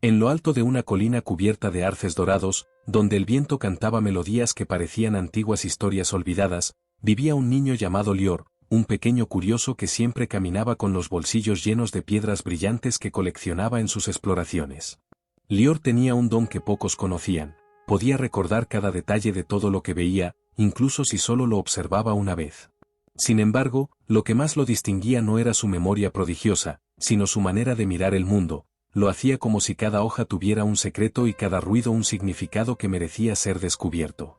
En lo alto de una colina cubierta de arces dorados, donde el viento cantaba melodías que parecían antiguas historias olvidadas, vivía un niño llamado Lior, un pequeño curioso que siempre caminaba con los bolsillos llenos de piedras brillantes que coleccionaba en sus exploraciones. Lior tenía un don que pocos conocían: podía recordar cada detalle de todo lo que veía, incluso si solo lo observaba una vez. Sin embargo, lo que más lo distinguía no era su memoria prodigiosa, sino su manera de mirar el mundo. Lo hacía como si cada hoja tuviera un secreto y cada ruido un significado que merecía ser descubierto.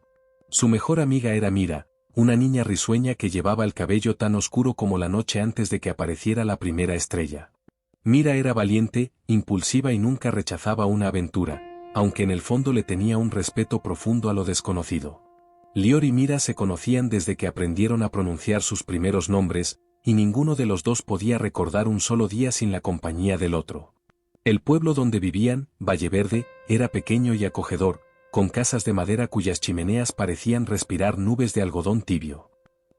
Su mejor amiga era Mira, una niña risueña que llevaba el cabello tan oscuro como la noche antes de que apareciera la primera estrella. Mira era valiente, impulsiva y nunca rechazaba una aventura, aunque en el fondo le tenía un respeto profundo a lo desconocido. Lior y Mira se conocían desde que aprendieron a pronunciar sus primeros nombres, y ninguno de los dos podía recordar un solo día sin la compañía del otro. El pueblo donde vivían, Valle Verde, era pequeño y acogedor, con casas de madera cuyas chimeneas parecían respirar nubes de algodón tibio.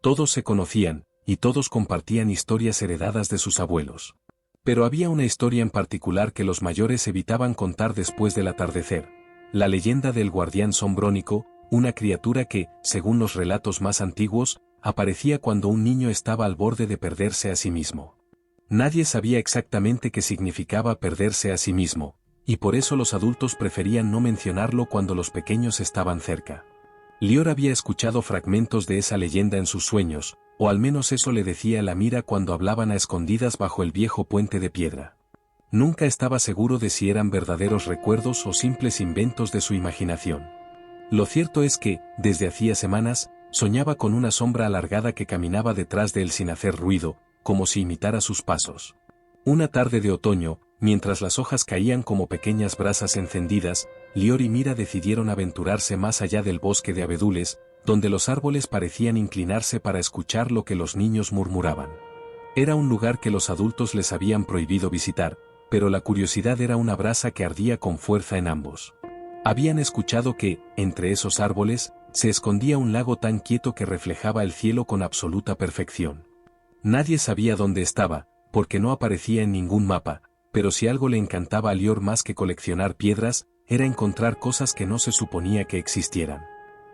Todos se conocían, y todos compartían historias heredadas de sus abuelos. Pero había una historia en particular que los mayores evitaban contar después del atardecer: la leyenda del guardián sombrónico, una criatura que, según los relatos más antiguos, aparecía cuando un niño estaba al borde de perderse a sí mismo. Nadie sabía exactamente qué significaba perderse a sí mismo, y por eso los adultos preferían no mencionarlo cuando los pequeños estaban cerca. Lior había escuchado fragmentos de esa leyenda en sus sueños, o al menos eso le decía la Mira cuando hablaban a escondidas bajo el viejo puente de piedra. Nunca estaba seguro de si eran verdaderos recuerdos o simples inventos de su imaginación. Lo cierto es que, desde hacía semanas, soñaba con una sombra alargada que caminaba detrás de él sin hacer ruido, como si imitara sus pasos. Una tarde de otoño, mientras las hojas caían como pequeñas brasas encendidas, Lior y Mira decidieron aventurarse más allá del bosque de abedules, donde los árboles parecían inclinarse para escuchar lo que los niños murmuraban. Era un lugar que los adultos les habían prohibido visitar, pero la curiosidad era una brasa que ardía con fuerza en ambos. Habían escuchado que, entre esos árboles, se escondía un lago tan quieto que reflejaba el cielo con absoluta perfección. Nadie sabía dónde estaba, porque no aparecía en ningún mapa, pero si algo le encantaba a Lior más que coleccionar piedras, era encontrar cosas que no se suponía que existieran.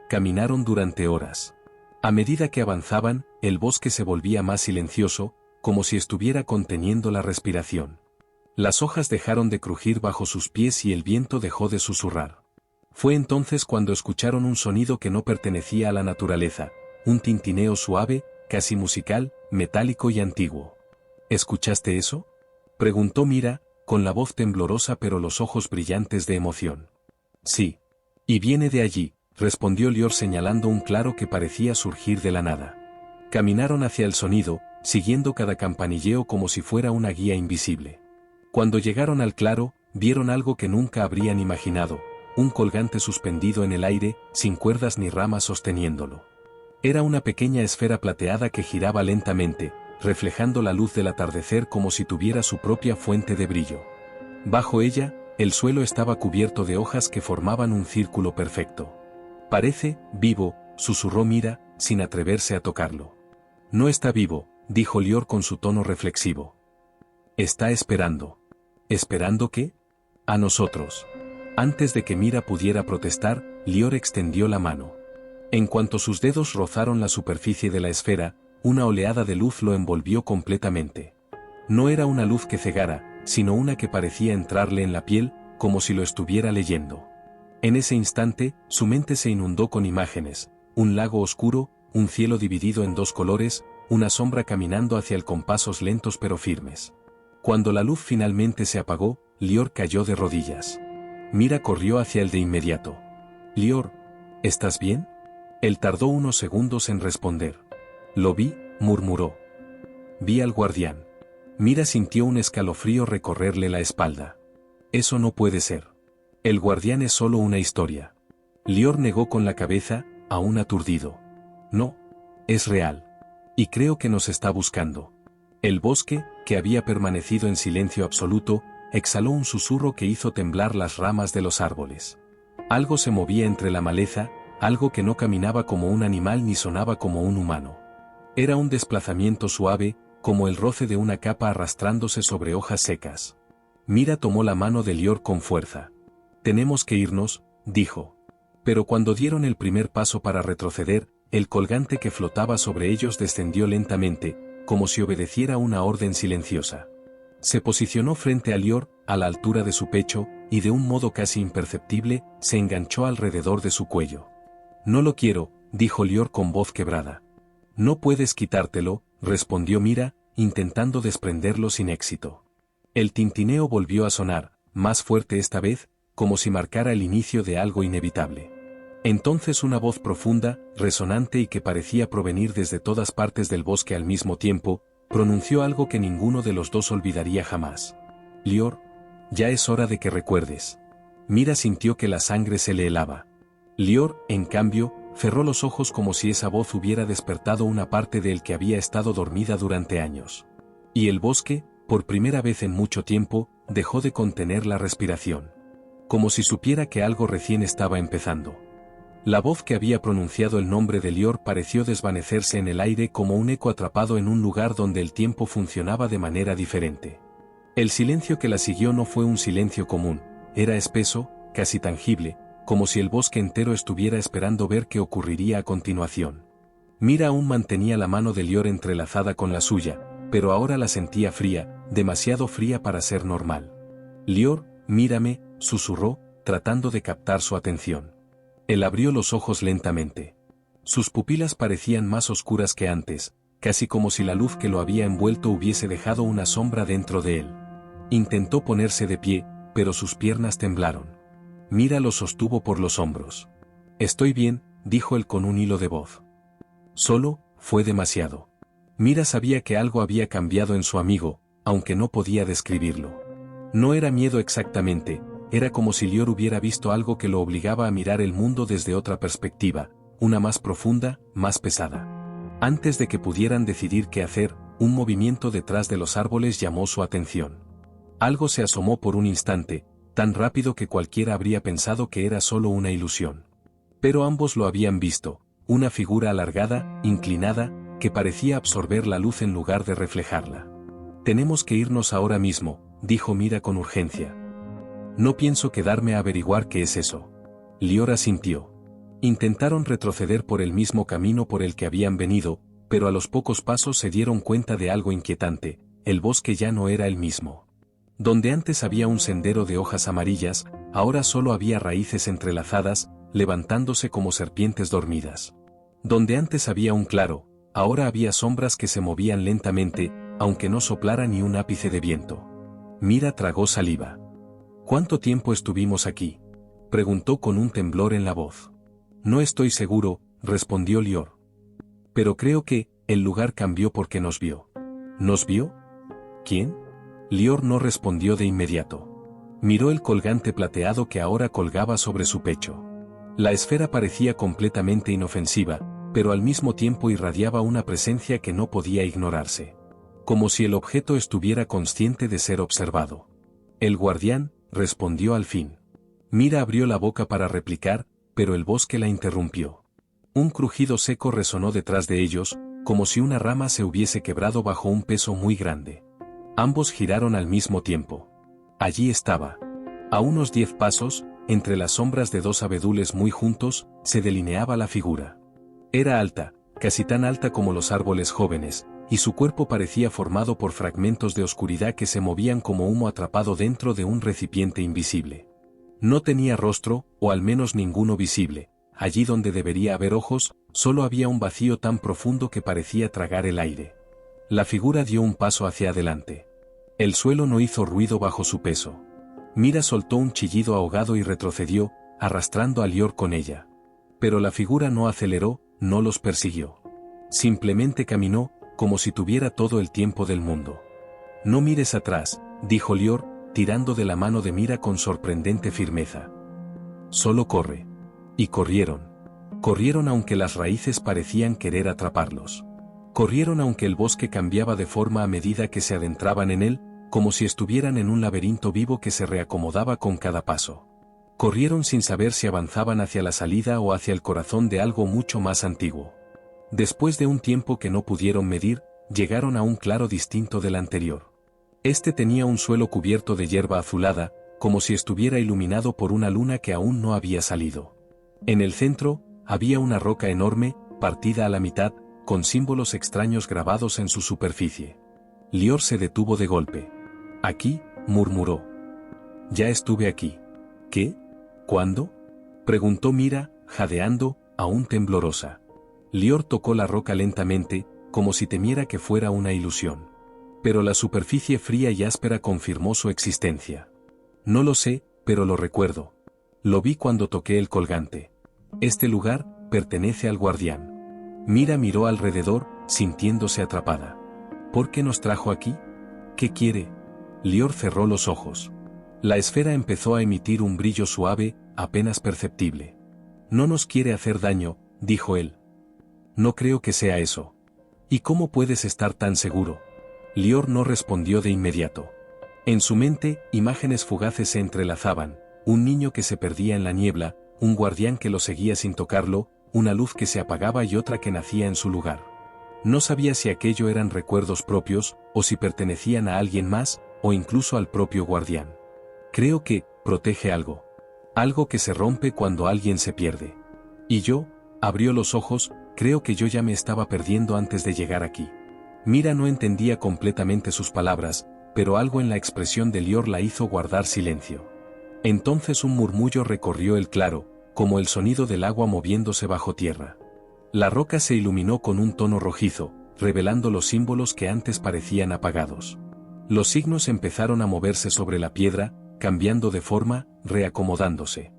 Caminaron durante horas. A medida que avanzaban, el bosque se volvía más silencioso, como si estuviera conteniendo la respiración. Las hojas dejaron de crujir bajo sus pies y el viento dejó de susurrar. Fue entonces cuando escucharon un sonido que no pertenecía a la naturaleza, un tintineo suave, casi musical, metálico y antiguo. ¿Escuchaste eso?, preguntó Mira, con la voz temblorosa pero los ojos brillantes de emoción. Sí. Y viene de allí, respondió Lior señalando un claro que parecía surgir de la nada. Caminaron hacia el sonido, siguiendo cada campanilleo como si fuera una guía invisible. Cuando llegaron al claro, vieron algo que nunca habrían imaginado: un colgante suspendido en el aire, sin cuerdas ni ramas sosteniéndolo. Era una pequeña esfera plateada que giraba lentamente, reflejando la luz del atardecer como si tuviera su propia fuente de brillo. Bajo ella, el suelo estaba cubierto de hojas que formaban un círculo perfecto. «Parece vivo», susurró Mira, sin atreverse a tocarlo. «No está vivo», dijo Lior con su tono reflexivo. «Está esperando». ¿Esperando qué? «A nosotros». Antes de que Mira pudiera protestar, Lior extendió la mano. En cuanto sus dedos rozaron la superficie de la esfera, una oleada de luz lo envolvió completamente. No era una luz que cegara, sino una que parecía entrarle en la piel, como si lo estuviera leyendo. En ese instante, su mente se inundó con imágenes: un lago oscuro, un cielo dividido en dos colores, una sombra caminando hacia él con pasos lentos pero firmes. Cuando la luz finalmente se apagó, Lior cayó de rodillas. Mira corrió hacia él de inmediato. «Lior, ¿estás bien?». Él tardó unos segundos en responder. «Lo vi», murmuró. «Vi al guardián». Mira sintió un escalofrío recorrerle la espalda. «Eso no puede ser. El guardián es solo una historia». Lior negó con la cabeza, aún aturdido. «No. Es real. Y creo que nos está buscando». El bosque, que había permanecido en silencio absoluto, exhaló un susurro que hizo temblar las ramas de los árboles. Algo se movía entre la maleza, algo que no caminaba como un animal ni sonaba como un humano. Era un desplazamiento suave, como el roce de una capa arrastrándose sobre hojas secas. Mira tomó la mano de Lior con fuerza. Tenemos que irnos, dijo. Pero cuando dieron el primer paso para retroceder, el colgante que flotaba sobre ellos descendió lentamente, como si obedeciera una orden silenciosa. Se posicionó frente a Lior, a la altura de su pecho, y de un modo casi imperceptible, se enganchó alrededor de su cuello. No lo quiero, dijo Lior con voz quebrada. No puedes quitártelo, respondió Mira, intentando desprenderlo sin éxito. El tintineo volvió a sonar, más fuerte esta vez, como si marcara el inicio de algo inevitable. Entonces una voz profunda, resonante y que parecía provenir desde todas partes del bosque al mismo tiempo, pronunció algo que ninguno de los dos olvidaría jamás. Lior, ya es hora de que recuerdes. Mira sintió que la sangre se le helaba. Lior, en cambio, cerró los ojos como si esa voz hubiera despertado una parte de él que había estado dormida durante años. Y el bosque, por primera vez en mucho tiempo, dejó de contener la respiración. Como si supiera que algo recién estaba empezando. La voz que había pronunciado el nombre de Lior pareció desvanecerse en el aire como un eco atrapado en un lugar donde el tiempo funcionaba de manera diferente. El silencio que la siguió no fue un silencio común, era espeso, casi tangible, como si el bosque entero estuviera esperando ver qué ocurriría a continuación. Mira aún mantenía la mano de Lior entrelazada con la suya, pero ahora la sentía fría, demasiado fría para ser normal. Lior, mírame, susurró, tratando de captar su atención. Él abrió los ojos lentamente. Sus pupilas parecían más oscuras que antes, casi como si la luz que lo había envuelto hubiese dejado una sombra dentro de él. Intentó ponerse de pie, pero sus piernas temblaron. Mira lo sostuvo por los hombros. Estoy bien, dijo él con un hilo de voz. Solo, fue demasiado. Mira sabía que algo había cambiado en su amigo, aunque no podía describirlo. No era miedo exactamente, era como si Lior hubiera visto algo que lo obligaba a mirar el mundo desde otra perspectiva, una más profunda, más pesada. Antes de que pudieran decidir qué hacer, un movimiento detrás de los árboles llamó su atención. Algo se asomó por un instante, tan rápido que cualquiera habría pensado que era solo una ilusión. Pero ambos lo habían visto, una figura alargada, inclinada, que parecía absorber la luz en lugar de reflejarla. Tenemos que irnos ahora mismo, dijo Mira con urgencia. No pienso quedarme a averiguar qué es eso. Lior asintió. Intentaron retroceder por el mismo camino por el que habían venido, pero a los pocos pasos se dieron cuenta de algo inquietante, el bosque ya no era el mismo. Donde antes había un sendero de hojas amarillas, ahora solo había raíces entrelazadas, levantándose como serpientes dormidas. Donde antes había un claro, ahora había sombras que se movían lentamente, aunque no soplara ni un ápice de viento. Mira tragó saliva. ¿Cuánto tiempo estuvimos aquí?, preguntó con un temblor en la voz. No estoy seguro, respondió Lior. Pero creo que, el lugar cambió porque nos vio. ¿Nos vio? ¿Quién? Lior no respondió de inmediato. Miró el colgante plateado que ahora colgaba sobre su pecho. La esfera parecía completamente inofensiva, pero al mismo tiempo irradiaba una presencia que no podía ignorarse. Como si el objeto estuviera consciente de ser observado. El guardián, respondió al fin. Mira abrió la boca para replicar, pero el bosque la interrumpió. Un crujido seco resonó detrás de ellos, como si una rama se hubiese quebrado bajo un peso muy grande. Ambos giraron al mismo tiempo. Allí estaba. A unos 10 pasos, entre las sombras de dos abedules muy juntos, se delineaba la figura. Era alta, casi tan alta como los árboles jóvenes, y su cuerpo parecía formado por fragmentos de oscuridad que se movían como humo atrapado dentro de un recipiente invisible. No tenía rostro, o al menos ninguno visible. Allí donde debería haber ojos, solo había un vacío tan profundo que parecía tragar el aire. La figura dio un paso hacia adelante. El suelo no hizo ruido bajo su peso. Mira soltó un chillido ahogado y retrocedió, arrastrando a Lior con ella. Pero la figura no aceleró, no los persiguió. Simplemente caminó, como si tuviera todo el tiempo del mundo. No mires atrás, dijo Lior, tirando de la mano de Mira con sorprendente firmeza. Solo corre. Y corrieron. Corrieron aunque las raíces parecían querer atraparlos. Corrieron aunque el bosque cambiaba de forma a medida que se adentraban en él, como si estuvieran en un laberinto vivo que se reacomodaba con cada paso. Corrieron sin saber si avanzaban hacia la salida o hacia el corazón de algo mucho más antiguo. Después de un tiempo que no pudieron medir, llegaron a un claro distinto del anterior. Este tenía un suelo cubierto de hierba azulada, como si estuviera iluminado por una luna que aún no había salido. En el centro, había una roca enorme, partida a la mitad, con símbolos extraños grabados en su superficie. Lior se detuvo de golpe. «Aquí», murmuró. «Ya estuve aquí». «¿Qué? ¿Cuándo?», preguntó Mira, jadeando, aún temblorosa. Lior tocó la roca lentamente, como si temiera que fuera una ilusión. Pero la superficie fría y áspera confirmó su existencia. «No lo sé, pero lo recuerdo. Lo vi cuando toqué el colgante. Este lugar pertenece al guardián». Mira miró alrededor, sintiéndose atrapada. «¿Por qué nos trajo aquí? ¿Qué quiere?». Lior cerró los ojos. La esfera empezó a emitir un brillo suave, apenas perceptible. «No nos quiere hacer daño», dijo él. «No creo que sea eso». «¿Y cómo puedes estar tan seguro?». Lior no respondió de inmediato. En su mente, imágenes fugaces se entrelazaban: un niño que se perdía en la niebla, un guardián que lo seguía sin tocarlo, una luz que se apagaba y otra que nacía en su lugar. No sabía si aquello eran recuerdos propios, o si pertenecían a alguien más, o incluso al propio guardián. «Creo que protege algo. Algo que se rompe cuando alguien se pierde». «¿Y yo?». Abrió los ojos. «Creo que yo ya me estaba perdiendo antes de llegar aquí». Mira no entendía completamente sus palabras, pero algo en la expresión de Lior la hizo guardar silencio. Entonces un murmullo recorrió el claro, como el sonido del agua moviéndose bajo tierra. La roca se iluminó con un tono rojizo, revelando los símbolos que antes parecían apagados. Los signos empezaron a moverse sobre la piedra, cambiando de forma, reacomodándose.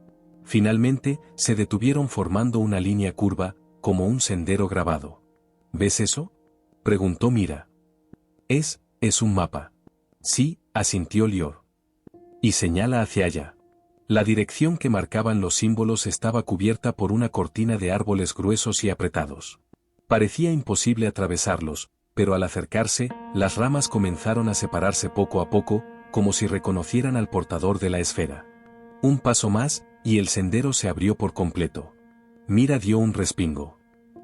Finalmente, se detuvieron formando una línea curva, como un sendero grabado. «¿Ves eso?», preguntó Mira. Es un mapa». «Sí», asintió Lior. «Y señala hacia allá». La dirección que marcaban los símbolos estaba cubierta por una cortina de árboles gruesos y apretados. Parecía imposible atravesarlos, pero al acercarse, las ramas comenzaron a separarse poco a poco, como si reconocieran al portador de la esfera. Un paso más, y el sendero se abrió por completo. Mira dio un respingo.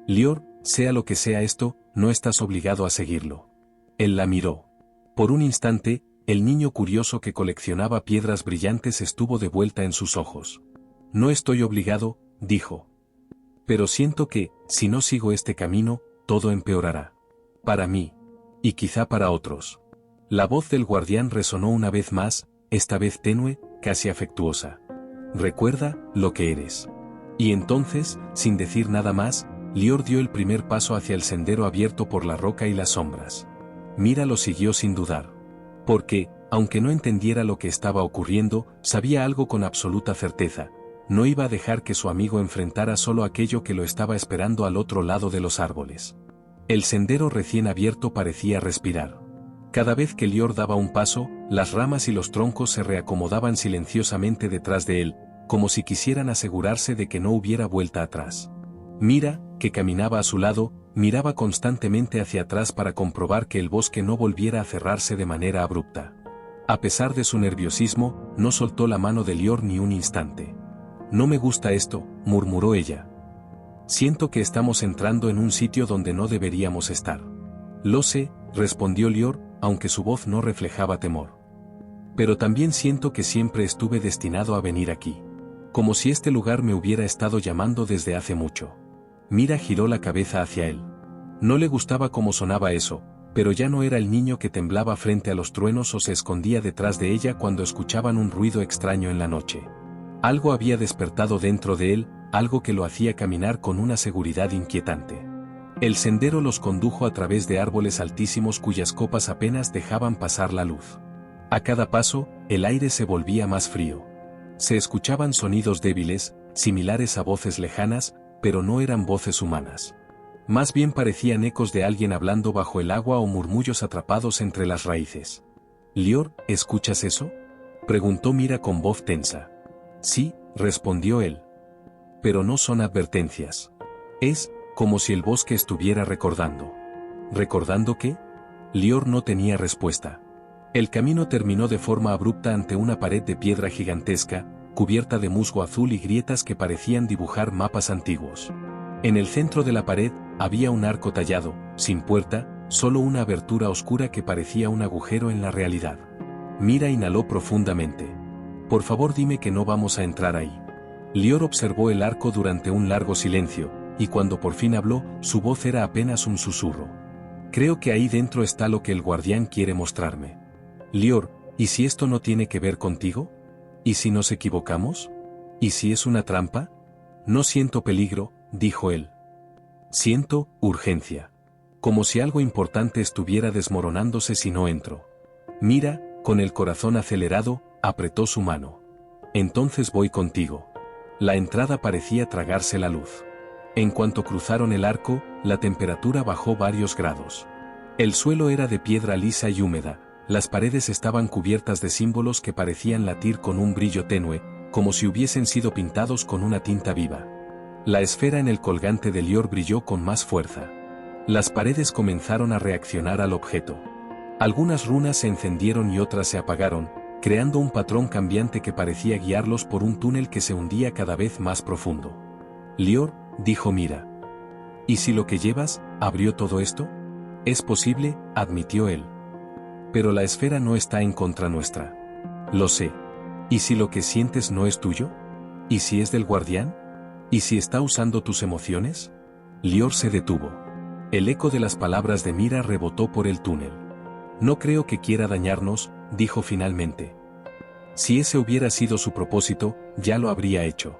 «Lior, sea lo que sea esto, no estás obligado a seguirlo». Él la miró. Por un instante, el niño curioso que coleccionaba piedras brillantes estuvo de vuelta en sus ojos. «No estoy obligado», dijo. «Pero siento que, si no sigo este camino, todo empeorará. Para mí. Y quizá para otros». La voz del guardián resonó una vez más, esta vez tenue, casi afectuosa. «Recuerda lo que eres». Y entonces, sin decir nada más, Lior dio el primer paso hacia el sendero abierto por la roca y las sombras. Mira lo siguió sin dudar. Porque, aunque no entendiera lo que estaba ocurriendo, sabía algo con absoluta certeza: no iba a dejar que su amigo enfrentara solo aquello que lo estaba esperando al otro lado de los árboles. El sendero recién abierto parecía respirar. Cada vez que Lior daba un paso, las ramas y los troncos se reacomodaban silenciosamente detrás de él, como si quisieran asegurarse de que no hubiera vuelta atrás. Mira, que caminaba a su lado, miraba constantemente hacia atrás para comprobar que el bosque no volviera a cerrarse de manera abrupta. A pesar de su nerviosismo, no soltó la mano de Lior ni un instante. «No me gusta esto», murmuró ella. «Siento que estamos entrando en un sitio donde no deberíamos estar». «Lo sé», respondió Lior, aunque su voz no reflejaba temor. «Pero también siento que siempre estuve destinado a venir aquí. Como si este lugar me hubiera estado llamando desde hace mucho». Mira giró la cabeza hacia él. No le gustaba cómo sonaba eso, pero ya no era el niño que temblaba frente a los truenos o se escondía detrás de ella cuando escuchaban un ruido extraño en la noche. Algo había despertado dentro de él, algo que lo hacía caminar con una seguridad inquietante. El sendero los condujo a través de árboles altísimos cuyas copas apenas dejaban pasar la luz. A cada paso, el aire se volvía más frío. Se escuchaban sonidos débiles, similares a voces lejanas, pero no eran voces humanas. Más bien parecían ecos de alguien hablando bajo el agua o murmullos atrapados entre las raíces. «Lior, ¿escuchas eso?», preguntó Mira con voz tensa. «Sí», respondió él. «Pero no son advertencias. Es como si el bosque estuviera recordando». ¿Recordando qué? Lior no tenía respuesta. El camino terminó de forma abrupta ante una pared de piedra gigantesca, cubierta de musgo azul y grietas que parecían dibujar mapas antiguos. En el centro de la pared, había un arco tallado, sin puerta, solo una abertura oscura que parecía un agujero en la realidad. Mira inhaló profundamente. Por favor dime que no vamos a entrar ahí. Lior observó el arco durante un largo silencio, y cuando por fin habló, su voz era apenas un susurro. Creo que ahí dentro está lo que el guardián quiere mostrarme. Lior, ¿y si esto no tiene que ver contigo? ¿Y si nos equivocamos? ¿Y si es una trampa? No siento peligro, dijo él. Siento urgencia. Como si algo importante estuviera desmoronándose si no entro. Mira, con el corazón acelerado, apretó su mano. Entonces voy contigo. La entrada parecía tragarse la luz. En cuanto cruzaron el arco, la temperatura bajó varios grados. El suelo era de piedra lisa y húmeda, las paredes estaban cubiertas de símbolos que parecían latir con un brillo tenue, como si hubiesen sido pintados con una tinta viva. La esfera en el colgante de Lior brilló con más fuerza. Las paredes comenzaron a reaccionar al objeto. Algunas runas se encendieron y otras se apagaron, creando un patrón cambiante que parecía guiarlos por un túnel que se hundía cada vez más profundo. Lior, dijo Mira. ¿Y si lo que llevas, abrió todo esto? Es posible, admitió él. Pero la esfera no está en contra nuestra. Lo sé. ¿Y si lo que sientes no es tuyo? ¿Y si es del guardián? ¿Y si está usando tus emociones? Lior se detuvo. El eco de las palabras de Mira rebotó por el túnel. No creo que quiera dañarnos, dijo finalmente. Si ese hubiera sido su propósito, ya lo habría hecho.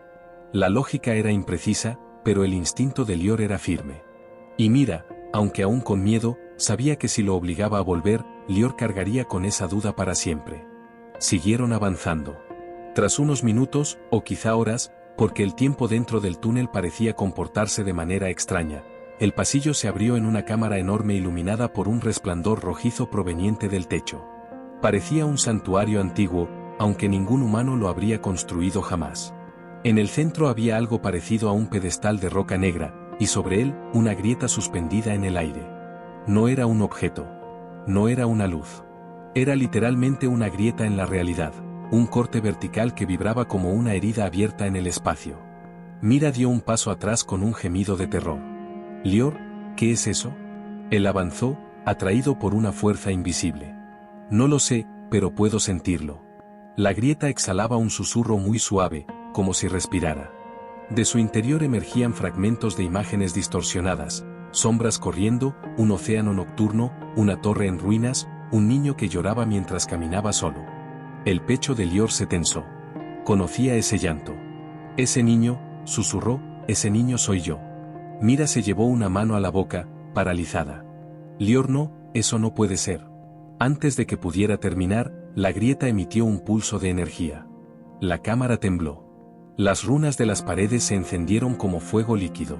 La lógica era imprecisa, pero el instinto de Lior era firme. Y Mira, aunque aún con miedo, sabía que si lo obligaba a volver, Lior cargaría con esa duda para siempre. Siguieron avanzando. Tras unos minutos, o quizá horas, porque el tiempo dentro del túnel parecía comportarse de manera extraña, el pasillo se abrió en una cámara enorme iluminada por un resplandor rojizo proveniente del techo. Parecía un santuario antiguo, aunque ningún humano lo habría construido jamás. En el centro había algo parecido a un pedestal de roca negra, y sobre él, una grieta suspendida en el aire. No era un objeto. No era una luz. Era literalmente una grieta en la realidad, un corte vertical que vibraba como una herida abierta en el espacio. Mira dio un paso atrás con un gemido de terror. Lior, ¿qué es eso? Él avanzó, atraído por una fuerza invisible. No lo sé, pero puedo sentirlo. La grieta exhalaba un susurro muy suave, como si respirara. De su interior emergían fragmentos de imágenes distorsionadas, sombras corriendo, un océano nocturno, una torre en ruinas, un niño que lloraba mientras caminaba solo. El pecho de Lior se tensó. Conocía ese llanto. Ese niño, susurró, ese niño soy yo. Mira se llevó una mano a la boca, paralizada. Lior no, eso no puede ser. Antes de que pudiera terminar, la grieta emitió un pulso de energía. La cámara tembló. Las runas de las paredes se encendieron como fuego líquido.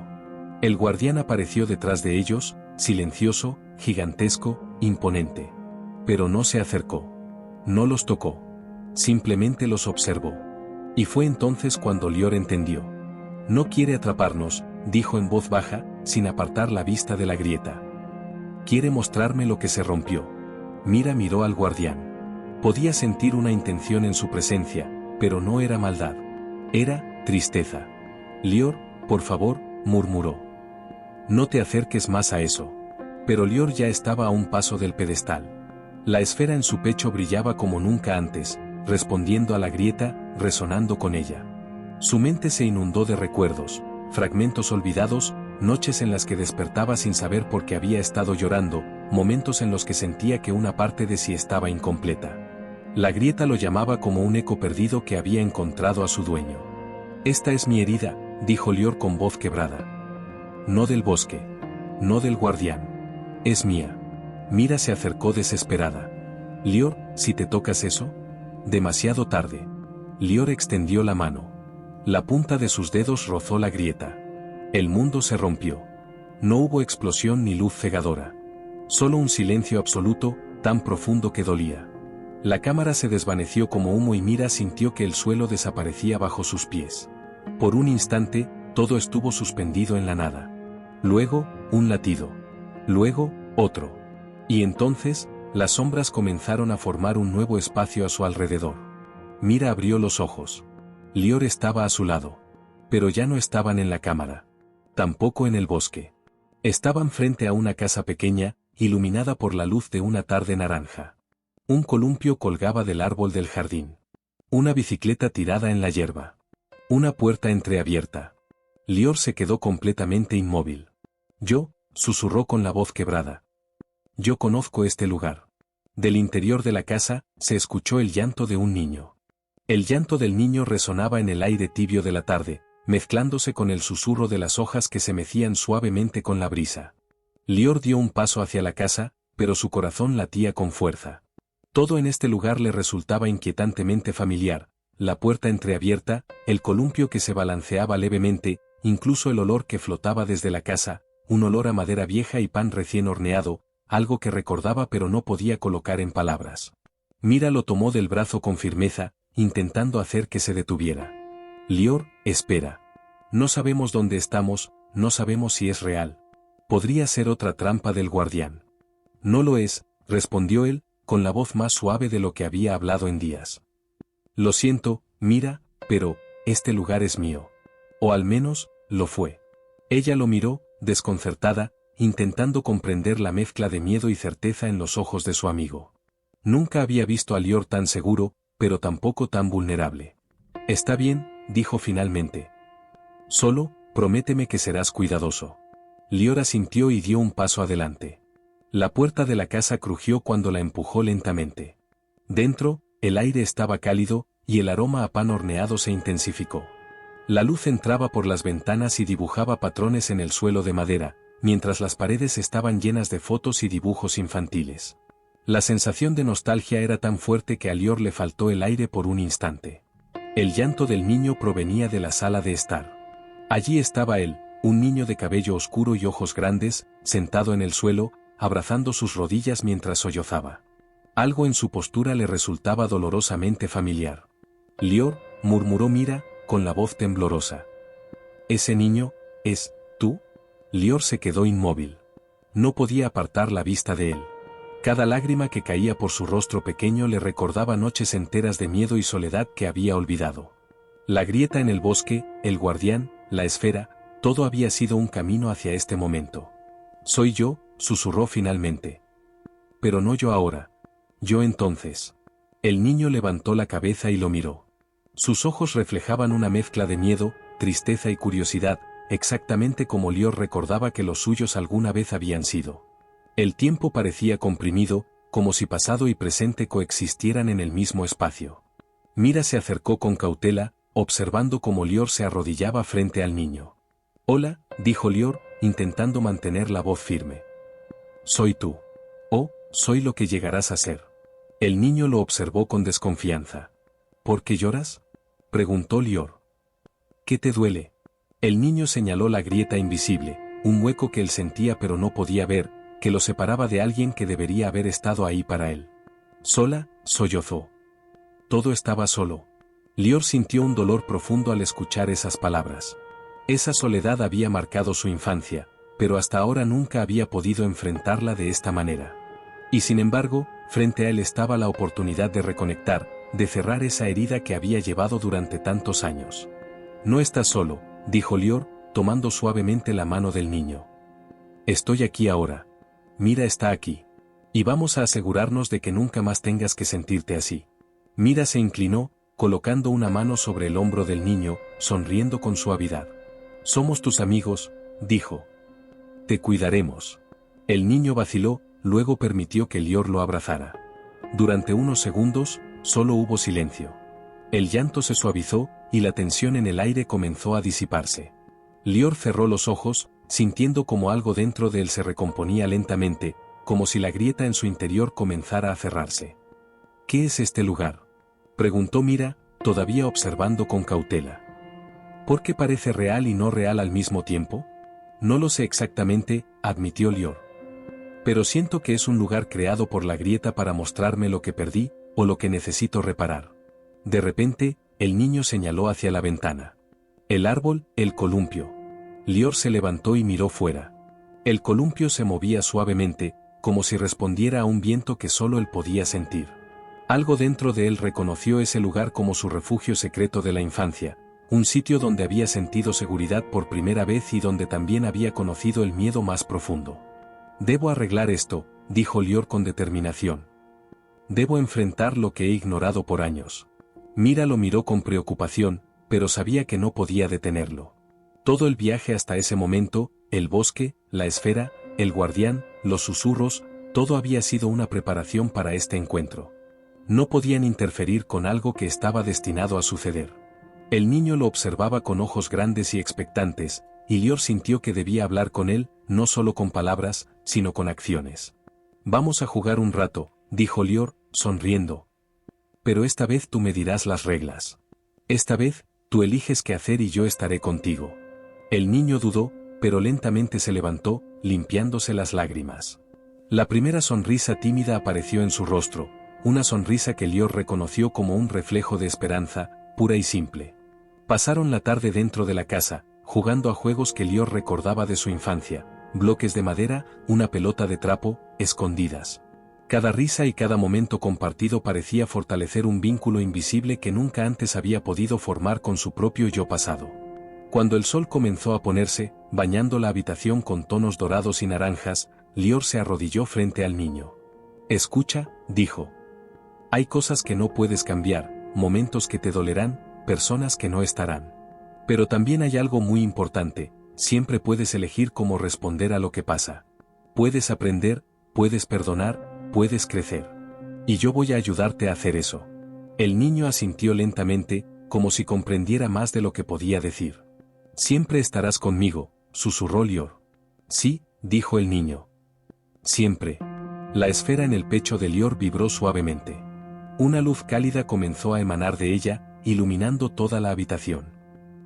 El guardián apareció detrás de ellos, silencioso, gigantesco, imponente. Pero no se acercó. No los tocó. Simplemente los observó. Y fue entonces cuando Lior entendió. No quiere atraparnos, dijo en voz baja, sin apartar la vista de la grieta. Quiere mostrarme lo que se rompió. Mira miró al guardián. Podía sentir una intención en su presencia, pero no era maldad. Era tristeza. Lior, por favor, murmuró. No te acerques más a eso. Pero Lior ya estaba a un paso del pedestal. La esfera en su pecho brillaba como nunca antes, respondiendo a la grieta, resonando con ella. Su mente se inundó de recuerdos, fragmentos olvidados, noches en las que despertaba sin saber por qué había estado llorando, momentos en los que sentía que una parte de sí estaba incompleta. La grieta lo llamaba como un eco perdido que había encontrado a su dueño. Esta es mi herida, dijo Lior con voz quebrada. No del bosque. No del guardián. Es mía. Mira se acercó desesperada. Lior, si te tocas eso. Demasiado tarde. Lior extendió la mano. La punta de sus dedos rozó la grieta. El mundo se rompió. No hubo explosión ni luz cegadora. Solo un silencio absoluto, tan profundo que dolía. La cámara se desvaneció como humo y Mira sintió que el suelo desaparecía bajo sus pies. Por un instante, todo estuvo suspendido en la nada. Luego, un latido. Luego, otro. Y entonces, las sombras comenzaron a formar un nuevo espacio a su alrededor. Mira abrió los ojos. Lior estaba a su lado. Pero ya no estaban en la cámara. Tampoco en el bosque. Estaban frente a una casa pequeña, iluminada por la luz de una tarde naranja. Un columpio colgaba del árbol del jardín. Una bicicleta tirada en la hierba. Una puerta entreabierta. Lior se quedó completamente inmóvil. Yo, susurró con la voz quebrada. Yo conozco este lugar. Del interior de la casa, se escuchó el llanto de un niño. El llanto del niño resonaba en el aire tibio de la tarde, mezclándose con el susurro de las hojas que se mecían suavemente con la brisa. Lior dio un paso hacia la casa, pero su corazón latía con fuerza. Todo en este lugar le resultaba inquietantemente familiar, la puerta entreabierta, el columpio que se balanceaba levemente, incluso el olor que flotaba desde la casa, un olor a madera vieja y pan recién horneado, algo que recordaba pero no podía colocar en palabras. Mira lo tomó del brazo con firmeza, intentando hacer que se detuviera. Lior, espera. No sabemos dónde estamos, no sabemos si es real. Podría ser otra trampa del guardián. No lo es, respondió él, con la voz más suave de lo que había hablado en días. Lo siento, Mira, pero, este lugar es mío. O al menos, lo fue. Ella lo miró, desconcertada, intentando comprender la mezcla de miedo y certeza en los ojos de su amigo. Nunca había visto a Lior tan seguro, pero tampoco tan vulnerable. Está bien, dijo finalmente. Solo, prométeme que serás cuidadoso. Lior asintió y dio un paso adelante. La puerta de la casa crujió cuando la empujó lentamente. Dentro, el aire estaba cálido, y el aroma a pan horneado se intensificó. La luz entraba por las ventanas y dibujaba patrones en el suelo de madera, mientras las paredes estaban llenas de fotos y dibujos infantiles. La sensación de nostalgia era tan fuerte que a Lior le faltó el aire por un instante. El llanto del niño provenía de la sala de estar. Allí estaba él, un niño de cabello oscuro y ojos grandes, sentado en el suelo, abrazando sus rodillas mientras sollozaba. Algo en su postura le resultaba dolorosamente familiar. Lior, murmuró Mira, con la voz temblorosa. ¿Ese niño, es, tú? Lior se quedó inmóvil. No podía apartar la vista de él. Cada lágrima que caía por su rostro pequeño le recordaba noches enteras de miedo y soledad que había olvidado. La grieta en el bosque, el guardián, la esfera, todo había sido un camino hacia este momento. Soy yo, susurró finalmente. Pero no yo ahora. Yo entonces. El niño levantó la cabeza y lo miró. Sus ojos reflejaban una mezcla de miedo, tristeza y curiosidad, exactamente como Lior recordaba que los suyos alguna vez habían sido. El tiempo parecía comprimido, como si pasado y presente coexistieran en el mismo espacio. Mira se acercó con cautela, observando cómo Lior se arrodillaba frente al niño. Hola, dijo Lior, intentando mantener la voz firme. Soy tú. Oh, soy lo que llegarás a ser. El niño lo observó con desconfianza. ¿Por qué lloras? Preguntó Lior. ¿Qué te duele? El niño señaló la grieta invisible, un hueco que él sentía pero no podía ver, que lo separaba de alguien que debería haber estado ahí para él. Sola, sollozó. Todo estaba solo. Lior sintió un dolor profundo al escuchar esas palabras. Esa soledad había marcado su infancia, pero hasta ahora nunca había podido enfrentarla de esta manera. Y sin embargo, frente a él estaba la oportunidad de reconectar, de cerrar esa herida que había llevado durante tantos años. No estás solo, dijo Lior, tomando suavemente la mano del niño. Estoy aquí ahora. Mira está aquí. Y vamos a asegurarnos de que nunca más tengas que sentirte así. Mira se inclinó, colocando una mano sobre el hombro del niño, sonriendo con suavidad. Somos tus amigos, dijo. Te cuidaremos. El niño vaciló, luego permitió que Lior lo abrazara. Durante unos segundos, solo hubo silencio. El llanto se suavizó, y la tensión en el aire comenzó a disiparse. Lior cerró los ojos, sintiendo como algo dentro de él se recomponía lentamente, como si la grieta en su interior comenzara a cerrarse. ¿Qué es este lugar?, preguntó Mira, todavía observando con cautela. ¿Por qué parece real y no real al mismo tiempo? No lo sé exactamente, admitió Lior. Pero siento que es un lugar creado por la grieta para mostrarme lo que perdí, o lo que necesito reparar. De repente, el niño señaló hacia la ventana. El árbol, el columpio. Lior se levantó y miró fuera. El columpio se movía suavemente, como si respondiera a un viento que solo él podía sentir. Algo dentro de él reconoció ese lugar como su refugio secreto de la infancia, un sitio donde había sentido seguridad por primera vez y donde también había conocido el miedo más profundo. Debo arreglar esto, dijo Lior con determinación. Debo enfrentar lo que he ignorado por años. Mira lo miró con preocupación, pero sabía que no podía detenerlo. Todo el viaje hasta ese momento, el bosque, la esfera, el guardián, los susurros, todo había sido una preparación para este encuentro. No podían interferir con algo que estaba destinado a suceder. El niño lo observaba con ojos grandes y expectantes, y Lior sintió que debía hablar con él, no solo con palabras, sino con acciones. Vamos a jugar un rato, dijo Lior, sonriendo. Pero esta vez tú me dirás las reglas. Esta vez, tú eliges qué hacer y yo estaré contigo. El niño dudó, pero lentamente se levantó, limpiándose las lágrimas. La primera sonrisa tímida apareció en su rostro, una sonrisa que Lior reconoció como un reflejo de esperanza, pura y simple. Pasaron la tarde dentro de la casa, jugando a juegos que Lior recordaba de su infancia, bloques de madera, una pelota de trapo, escondidas. Cada risa y cada momento compartido parecía fortalecer un vínculo invisible que nunca antes había podido formar con su propio yo pasado. Cuando el sol comenzó a ponerse, bañando la habitación con tonos dorados y naranjas, Lior se arrodilló frente al niño. Escucha, dijo. Hay cosas que no puedes cambiar, momentos que te dolerán, personas que no estarán. Pero también hay algo muy importante, siempre puedes elegir cómo responder a lo que pasa. Puedes aprender, puedes perdonar, puedes crecer. Y yo voy a ayudarte a hacer eso. El niño asintió lentamente, como si comprendiera más de lo que podía decir. Siempre estarás conmigo, susurró Lior. Sí, dijo el niño. Siempre. La esfera en el pecho de Lior vibró suavemente. Una luz cálida comenzó a emanar de ella, iluminando toda la habitación.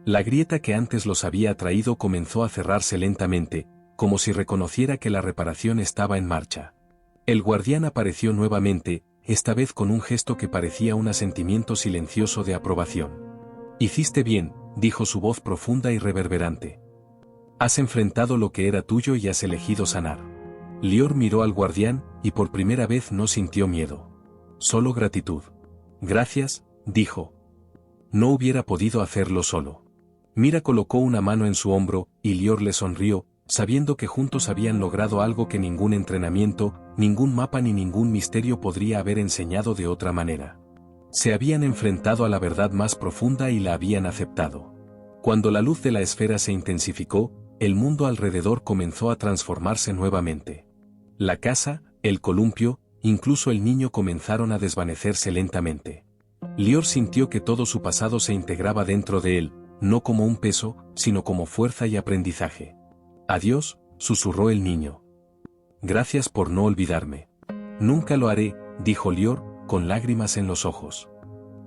La grieta que antes los había atraído comenzó a cerrarse lentamente, como si reconociera que la reparación estaba en marcha. El guardián apareció nuevamente, esta vez con un gesto que parecía un asentimiento silencioso de aprobación. Hiciste bien, dijo su voz profunda y reverberante. Has enfrentado lo que era tuyo y has elegido sanar. Lior miró al guardián, y por primera vez no sintió miedo. Solo gratitud. Gracias, dijo. No hubiera podido hacerlo solo. Mira colocó una mano en su hombro, y Lior le sonrió, sabiendo que juntos habían logrado algo que ningún entrenamiento, ningún mapa ni ningún misterio podría haber enseñado de otra manera. Se habían enfrentado a la verdad más profunda y la habían aceptado. Cuando la luz de la esfera se intensificó, el mundo alrededor comenzó a transformarse nuevamente. La casa, el columpio, incluso el niño comenzaron a desvanecerse lentamente. Lior sintió que todo su pasado se integraba dentro de él, no como un peso, sino como fuerza y aprendizaje. Adiós, susurró el niño. Gracias por no olvidarme. Nunca lo haré, dijo Lior, con lágrimas en los ojos.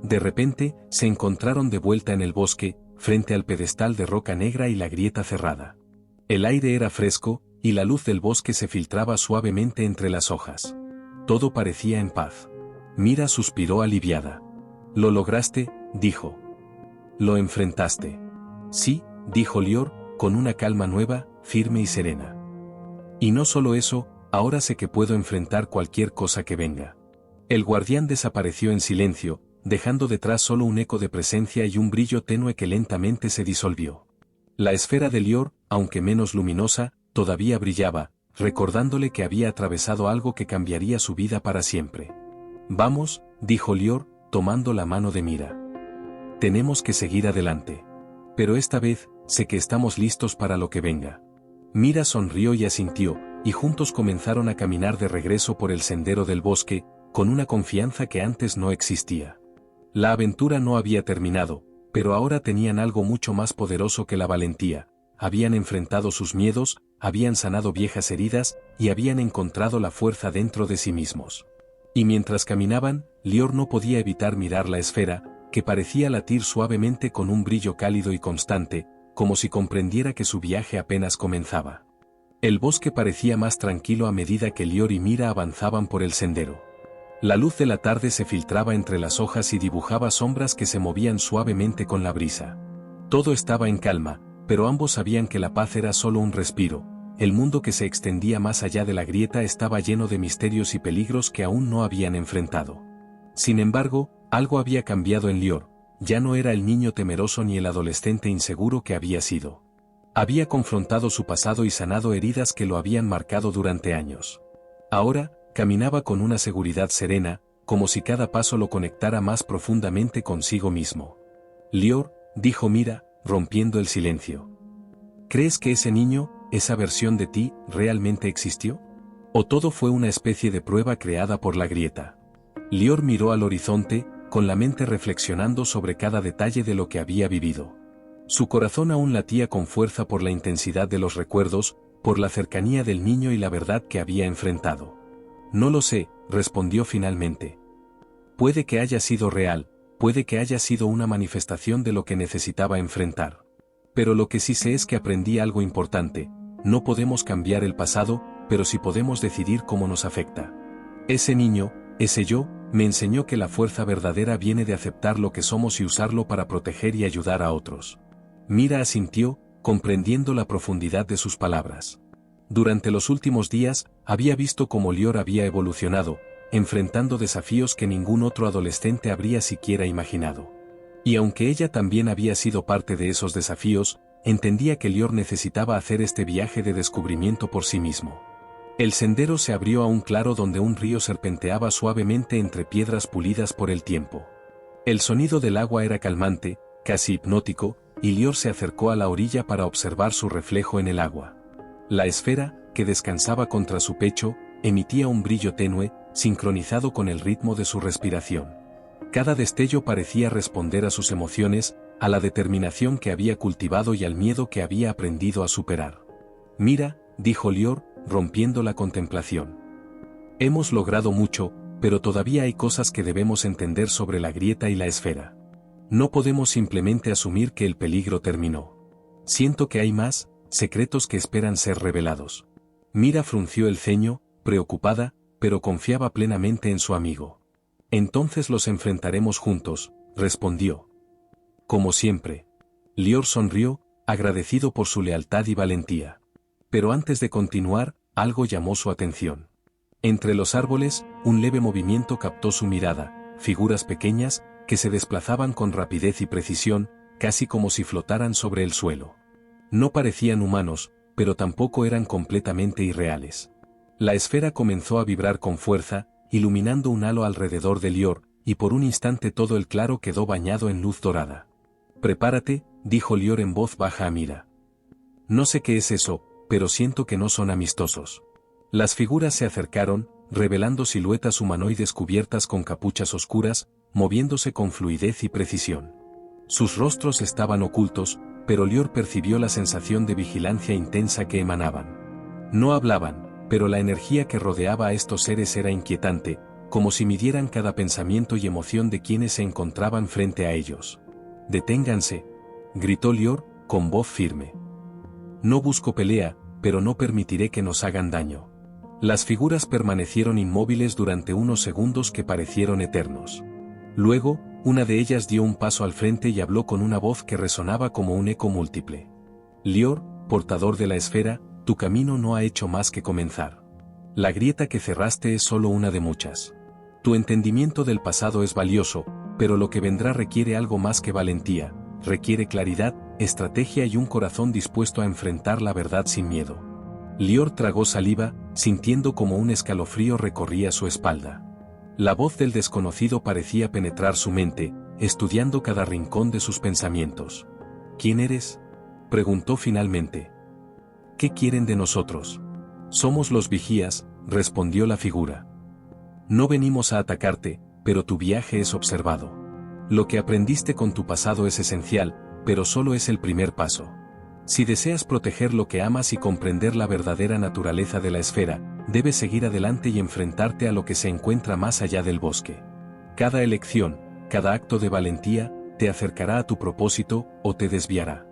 De repente, se encontraron de vuelta en el bosque, frente al pedestal de roca negra y la grieta cerrada. El aire era fresco, y la luz del bosque se filtraba suavemente entre las hojas. Todo parecía en paz. Mira suspiró aliviada. Lo lograste, dijo. Lo enfrentaste. Sí, dijo Lior, con una calma nueva, firme y serena. Y no solo eso, ahora sé que puedo enfrentar cualquier cosa que venga. El guardián desapareció en silencio, dejando detrás solo un eco de presencia y un brillo tenue que lentamente se disolvió. La esfera de Lior, aunque menos luminosa, todavía brillaba, recordándole que había atravesado algo que cambiaría su vida para siempre. Vamos, dijo Lior, tomando la mano de Mira. Tenemos que seguir adelante. Pero esta vez, sé que estamos listos para lo que venga. Mira sonrió y asintió, y juntos comenzaron a caminar de regreso por el sendero del bosque, con una confianza que antes no existía. La aventura no había terminado, pero ahora tenían algo mucho más poderoso que la valentía. Habían enfrentado sus miedos, habían sanado viejas heridas, y habían encontrado la fuerza dentro de sí mismos. Y mientras caminaban, Lior no podía evitar mirar la esfera, que parecía latir suavemente con un brillo cálido y constante, como si comprendiera que su viaje apenas comenzaba. El bosque parecía más tranquilo a medida que Lior y Mira avanzaban por el sendero. La luz de la tarde se filtraba entre las hojas y dibujaba sombras que se movían suavemente con la brisa. Todo estaba en calma, pero ambos sabían que la paz era solo un respiro. El mundo que se extendía más allá de la grieta estaba lleno de misterios y peligros que aún no habían enfrentado. Sin embargo, algo había cambiado en Lior, ya no era el niño temeroso ni el adolescente inseguro que había sido. Había confrontado su pasado y sanado heridas que lo habían marcado durante años. Ahora, caminaba con una seguridad serena, como si cada paso lo conectara más profundamente consigo mismo. Lior, dijo Mira, rompiendo el silencio. ¿Crees que ese niño, esa versión de ti, realmente existió? ¿O todo fue una especie de prueba creada por la grieta? Lior miró al horizonte, con la mente reflexionando sobre cada detalle de lo que había vivido. Su corazón aún latía con fuerza por la intensidad de los recuerdos, por la cercanía del niño y la verdad que había enfrentado. No lo sé, respondió finalmente. Puede que haya sido real, puede que haya sido una manifestación de lo que necesitaba enfrentar. Pero lo que sí sé es que aprendí algo importante: no podemos cambiar el pasado, pero sí podemos decidir cómo nos afecta. Ese niño, ese yo, me enseñó que la fuerza verdadera viene de aceptar lo que somos y usarlo para proteger y ayudar a otros. Mira asintió, comprendiendo la profundidad de sus palabras. Durante los últimos días, había visto cómo Lior había evolucionado, enfrentando desafíos que ningún otro adolescente habría siquiera imaginado. Y aunque ella también había sido parte de esos desafíos, entendía que Lior necesitaba hacer este viaje de descubrimiento por sí mismo. El sendero se abrió a un claro donde un río serpenteaba suavemente entre piedras pulidas por el tiempo. El sonido del agua era calmante, casi hipnótico, y Lior se acercó a la orilla para observar su reflejo en el agua. La esfera, que descansaba contra su pecho, emitía un brillo tenue, sincronizado con el ritmo de su respiración. Cada destello parecía responder a sus emociones, a la determinación que había cultivado y al miedo que había aprendido a superar. Mira, dijo Lior, rompiendo la contemplación. Hemos logrado mucho, pero todavía hay cosas que debemos entender sobre la grieta y la esfera. No podemos simplemente asumir que el peligro terminó. Siento que hay más secretos que esperan ser revelados. Mira frunció el ceño, preocupada, pero confiaba plenamente en su amigo. Entonces los enfrentaremos juntos, respondió. Como siempre. Lior sonrió, agradecido por su lealtad y valentía. Pero antes de continuar, algo llamó su atención. Entre los árboles, un leve movimiento captó su mirada, figuras pequeñas, que se desplazaban con rapidez y precisión, casi como si flotaran sobre el suelo. No parecían humanos, pero tampoco eran completamente irreales. La esfera comenzó a vibrar con fuerza, iluminando un halo alrededor de Lior, y por un instante todo el claro quedó bañado en luz dorada. «Prepárate», dijo Lior en voz baja a Mira. «No sé qué es eso, pero siento que no son amistosos». Las figuras se acercaron, revelando siluetas humanoides cubiertas con capuchas oscuras, moviéndose con fluidez y precisión. Sus rostros estaban ocultos, pero Lior percibió la sensación de vigilancia intensa que emanaban. No hablaban, pero la energía que rodeaba a estos seres era inquietante, como si midieran cada pensamiento y emoción de quienes se encontraban frente a ellos. «Deténganse», gritó Lior, con voz firme. «No busco pelea, pero no permitiré que nos hagan daño». Las figuras permanecieron inmóviles durante unos segundos que parecieron eternos. Luego, una de ellas dio un paso al frente y habló con una voz que resonaba como un eco múltiple. «Lior, portador de la esfera, tu camino no ha hecho más que comenzar. La grieta que cerraste es solo una de muchas. Tu entendimiento del pasado es valioso, pero lo que vendrá requiere algo más que valentía, requiere claridad, estrategia y un corazón dispuesto a enfrentar la verdad sin miedo». Lior tragó saliva, sintiendo como un escalofrío recorría su espalda. La voz del desconocido parecía penetrar su mente, estudiando cada rincón de sus pensamientos. «¿Quién eres?», preguntó finalmente. «¿Qué quieren de nosotros?». «Somos los vigías», respondió la figura. «No venimos a atacarte, pero tu viaje es observado. Lo que aprendiste con tu pasado es esencial, pero solo es el primer paso. Si deseas proteger lo que amas y comprender la verdadera naturaleza de la esfera, debes seguir adelante y enfrentarte a lo que se encuentra más allá del bosque. Cada elección, cada acto de valentía, te acercará a tu propósito o te desviará».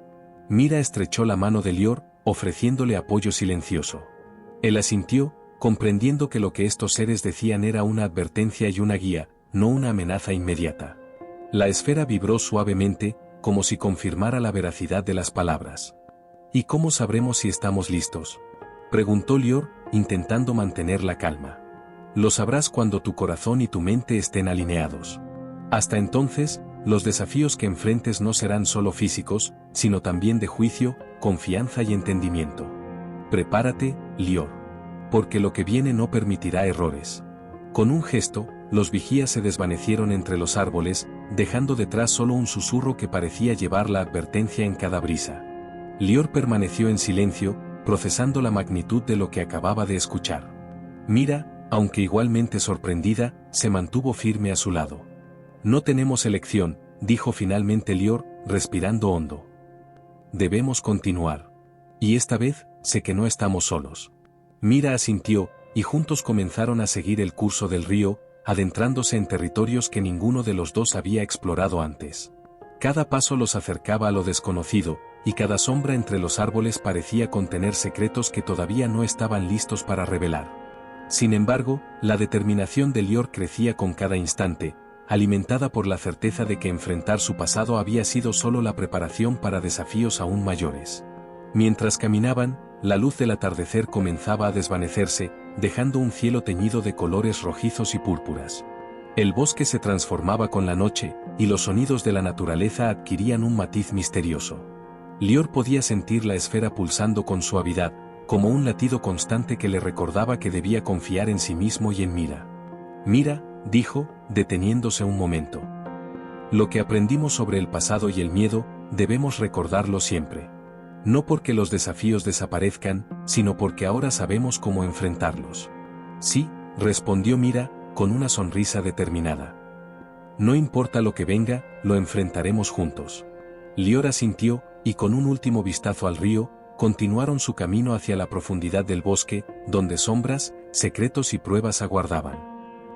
Mira estrechó la mano de Lior, ofreciéndole apoyo silencioso. Él asintió, comprendiendo que lo que estos seres decían era una advertencia y una guía, no una amenaza inmediata. La esfera vibró suavemente, como si confirmara la veracidad de las palabras. «¿Y cómo sabremos si estamos listos?», preguntó Lior, intentando mantener la calma. «Lo sabrás cuando tu corazón y tu mente estén alineados. Hasta entonces, los desafíos que enfrentes no serán solo físicos, sino también de juicio, confianza y entendimiento. Prepárate, Lior. Porque lo que viene no permitirá errores. Con un gesto, los vigías se desvanecieron entre los árboles, dejando detrás solo un susurro que parecía llevar la advertencia en cada brisa. Lior permaneció en silencio, procesando la magnitud de lo que acababa de escuchar. Mira, aunque igualmente sorprendida, se mantuvo firme a su lado. No tenemos elección, dijo finalmente Lior, respirando hondo. Debemos continuar. Y esta vez, sé que no estamos solos. Mira asintió, y juntos comenzaron a seguir el curso del río, adentrándose en territorios que ninguno de los dos había explorado antes. Cada paso los acercaba a lo desconocido, y cada sombra entre los árboles parecía contener secretos que todavía no estaban listos para revelar. Sin embargo, la determinación de Lior crecía con cada instante, alimentada por la certeza de que enfrentar su pasado había sido solo la preparación para desafíos aún mayores. Mientras caminaban, la luz del atardecer comenzaba a desvanecerse, dejando un cielo teñido de colores rojizos y púrpuras. El bosque se transformaba con la noche, y los sonidos de la naturaleza adquirían un matiz misterioso. Lior podía sentir la esfera pulsando con suavidad, como un latido constante que le recordaba que debía confiar en sí mismo y en Mira. Mira, dijo, deteniéndose un momento. Lo que aprendimos sobre el pasado y el miedo, debemos recordarlo siempre. No porque los desafíos desaparezcan, sino porque ahora sabemos cómo enfrentarlos. Sí, respondió Mira, con una sonrisa determinada. No importa lo que venga, lo enfrentaremos juntos. Lior asintió, y con un último vistazo al río, continuaron su camino hacia la profundidad del bosque, donde sombras, secretos y pruebas aguardaban.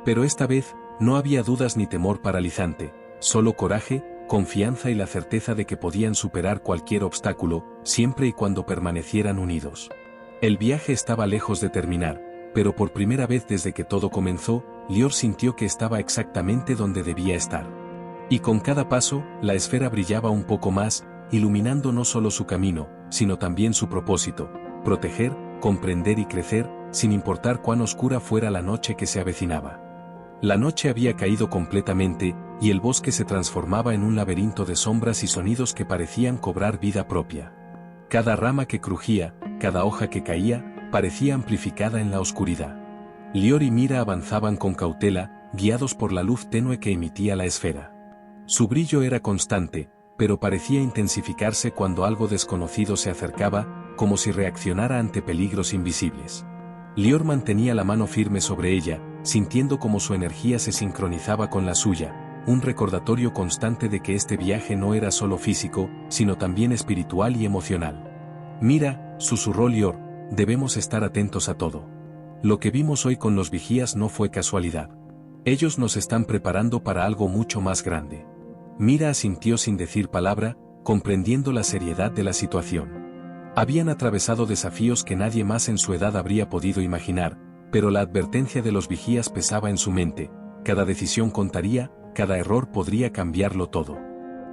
Pero esta vez, no había dudas ni temor paralizante, solo coraje, confianza y la certeza de que podían superar cualquier obstáculo, siempre y cuando permanecieran unidos. El viaje estaba lejos de terminar, pero por primera vez desde que todo comenzó, Lior sintió que estaba exactamente donde debía estar. Y con cada paso, la esfera brillaba un poco más, iluminando no solo su camino, sino también su propósito: proteger, comprender y crecer, sin importar cuán oscura fuera la noche que se avecinaba. La noche había caído completamente, y el bosque se transformaba en un laberinto de sombras y sonidos que parecían cobrar vida propia. Cada rama que crujía, cada hoja que caía, parecía amplificada en la oscuridad. Lior y Mira avanzaban con cautela, guiados por la luz tenue que emitía la esfera. Su brillo era constante, pero parecía intensificarse cuando algo desconocido se acercaba, como si reaccionara ante peligros invisibles. Lior mantenía la mano firme sobre ella, sintiendo como su energía se sincronizaba con la suya, un recordatorio constante de que este viaje no era solo físico, sino también espiritual y emocional. Mira, susurró Lior, debemos estar atentos a todo. Lo que vimos hoy con los vigías no fue casualidad. Ellos nos están preparando para algo mucho más grande. Mira asintió sin decir palabra, comprendiendo la seriedad de la situación. Habían atravesado desafíos que nadie más en su edad habría podido imaginar, pero la advertencia de los vigías pesaba en su mente: cada decisión contaría, cada error podría cambiarlo todo.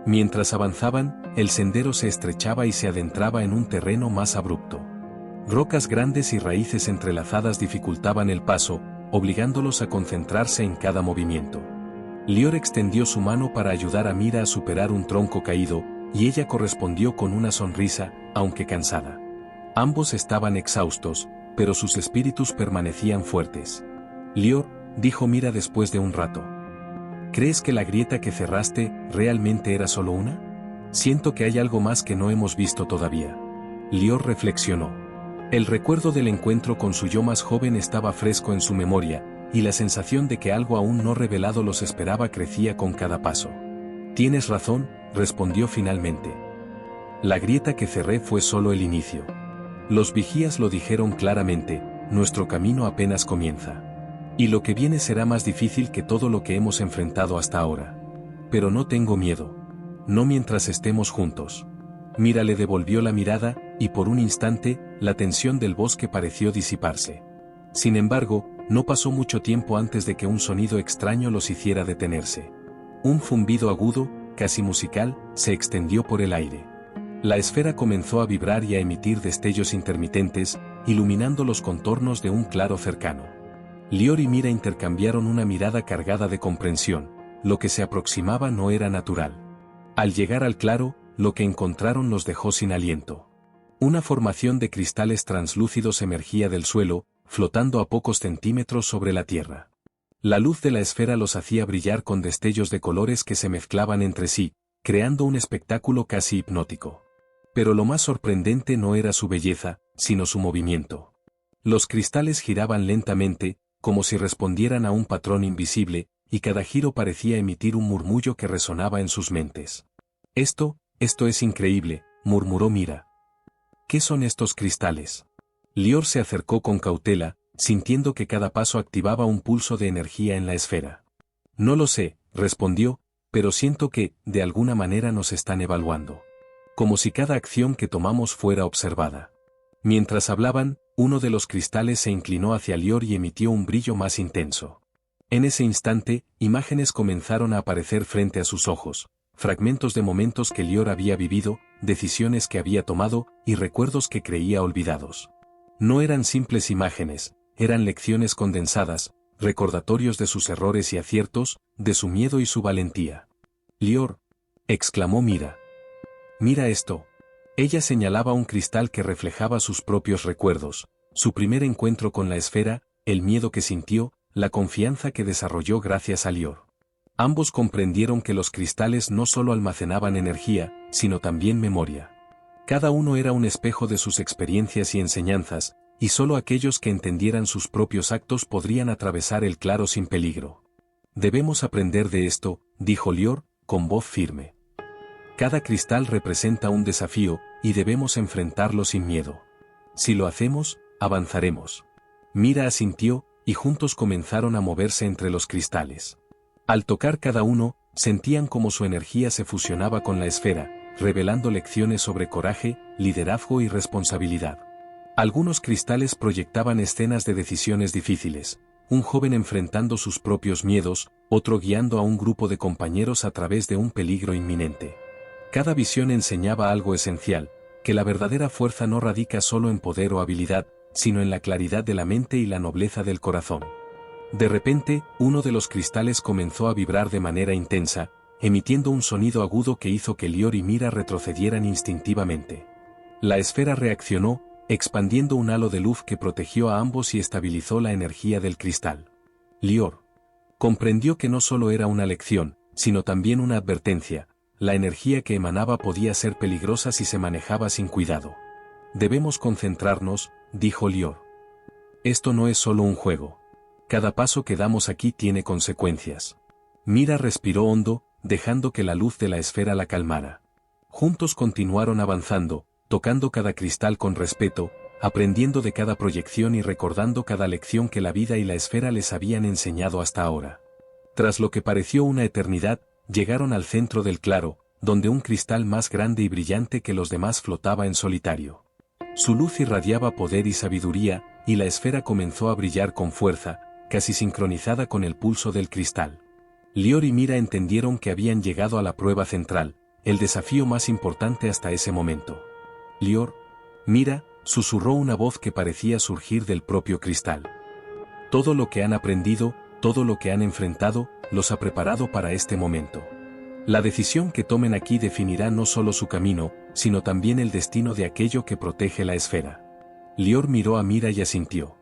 Mientras avanzaban, el sendero se estrechaba y se adentraba en un terreno más abrupto. Rocas grandes y raíces entrelazadas dificultaban el paso, obligándolos a concentrarse en cada movimiento. Lior extendió su mano para ayudar a Mira a superar un tronco caído, y ella correspondió con una sonrisa, aunque cansada. Ambos estaban exhaustos, pero sus espíritus permanecían fuertes. Lior, dijo Mira después de un rato. ¿Crees que la grieta que cerraste realmente era solo una? Siento que hay algo más que no hemos visto todavía. Lior reflexionó. El recuerdo del encuentro con su yo más joven estaba fresco en su memoria, y la sensación de que algo aún no revelado los esperaba crecía con cada paso. Tienes razón, respondió finalmente. La grieta que cerré fue solo el inicio. Los vigías lo dijeron claramente: nuestro camino apenas comienza. Y lo que viene será más difícil que todo lo que hemos enfrentado hasta ahora. Pero no tengo miedo. No mientras estemos juntos. Mira le devolvió la mirada, y por un instante, la tensión del bosque pareció disiparse. Sin embargo, no pasó mucho tiempo antes de que un sonido extraño los hiciera detenerse. Un zumbido agudo, casi musical, se extendió por el aire. La esfera comenzó a vibrar y a emitir destellos intermitentes, iluminando los contornos de un claro cercano. Lior y Mira intercambiaron una mirada cargada de comprensión, lo que se aproximaba no era natural. Al llegar al claro, lo que encontraron los dejó sin aliento. Una formación de cristales translúcidos emergía del suelo, flotando a pocos centímetros sobre la tierra. La luz de la esfera los hacía brillar con destellos de colores que se mezclaban entre sí, creando un espectáculo casi hipnótico. Pero lo más sorprendente no era su belleza, sino su movimiento. Los cristales giraban lentamente, como si respondieran a un patrón invisible, y cada giro parecía emitir un murmullo que resonaba en sus mentes. Esto es increíble, murmuró Mira. ¿Qué son estos cristales? Lior se acercó con cautela, sintiendo que cada paso activaba un pulso de energía en la esfera. No lo sé, respondió, pero siento que, de alguna manera nos están evaluando. Como si cada acción que tomamos fuera observada. Mientras hablaban, uno de los cristales se inclinó hacia Lior y emitió un brillo más intenso. En ese instante, imágenes comenzaron a aparecer frente a sus ojos, fragmentos de momentos que Lior había vivido, decisiones que había tomado, y recuerdos que creía olvidados. No eran simples imágenes, eran lecciones condensadas, recordatorios de sus errores y aciertos, de su miedo y su valentía. Lior, exclamó Mira. Mira esto. Ella señalaba un cristal que reflejaba sus propios recuerdos, su primer encuentro con la esfera, el miedo que sintió, la confianza que desarrolló gracias a Lior. Ambos comprendieron que los cristales no solo almacenaban energía, sino también memoria. Cada uno era un espejo de sus experiencias y enseñanzas, y solo aquellos que entendieran sus propios actos podrían atravesar el claro sin peligro. Debemos aprender de esto, dijo Lior, con voz firme. Cada cristal representa un desafío, y debemos enfrentarlo sin miedo. Si lo hacemos, avanzaremos. Mira asintió, y juntos comenzaron a moverse entre los cristales. Al tocar cada uno, sentían como su energía se fusionaba con la esfera, revelando lecciones sobre coraje, liderazgo y responsabilidad. Algunos cristales proyectaban escenas de decisiones difíciles, un joven enfrentando sus propios miedos, otro guiando a un grupo de compañeros a través de un peligro inminente. Cada visión enseñaba algo esencial, que la verdadera fuerza no radica solo en poder o habilidad, sino en la claridad de la mente y la nobleza del corazón. De repente, uno de los cristales comenzó a vibrar de manera intensa, emitiendo un sonido agudo que hizo que Lior y Mira retrocedieran instintivamente. La esfera reaccionó, expandiendo un halo de luz que protegió a ambos y estabilizó la energía del cristal. Lior comprendió que no solo era una lección, sino también una advertencia. La energía que emanaba podía ser peligrosa si se manejaba sin cuidado. Debemos concentrarnos, dijo Lior. Esto no es solo un juego. Cada paso que damos aquí tiene consecuencias. Mira respiró hondo, dejando que la luz de la esfera la calmara. Juntos continuaron avanzando, tocando cada cristal con respeto, aprendiendo de cada proyección y recordando cada lección que la vida y la esfera les habían enseñado hasta ahora. Tras lo que pareció una eternidad, llegaron al centro del claro, donde un cristal más grande y brillante que los demás flotaba en solitario. Su luz irradiaba poder y sabiduría, y la esfera comenzó a brillar con fuerza, casi sincronizada con el pulso del cristal. Lior y Mira entendieron que habían llegado a la prueba central, el desafío más importante hasta ese momento. Lior, Mira, susurró una voz que parecía surgir del propio cristal. Todo lo que han aprendido, todo lo que han enfrentado, los ha preparado para este momento. La decisión que tomen aquí definirá no solo su camino, sino también el destino de aquello que protege la esfera. Lior miró a Mira y asintió.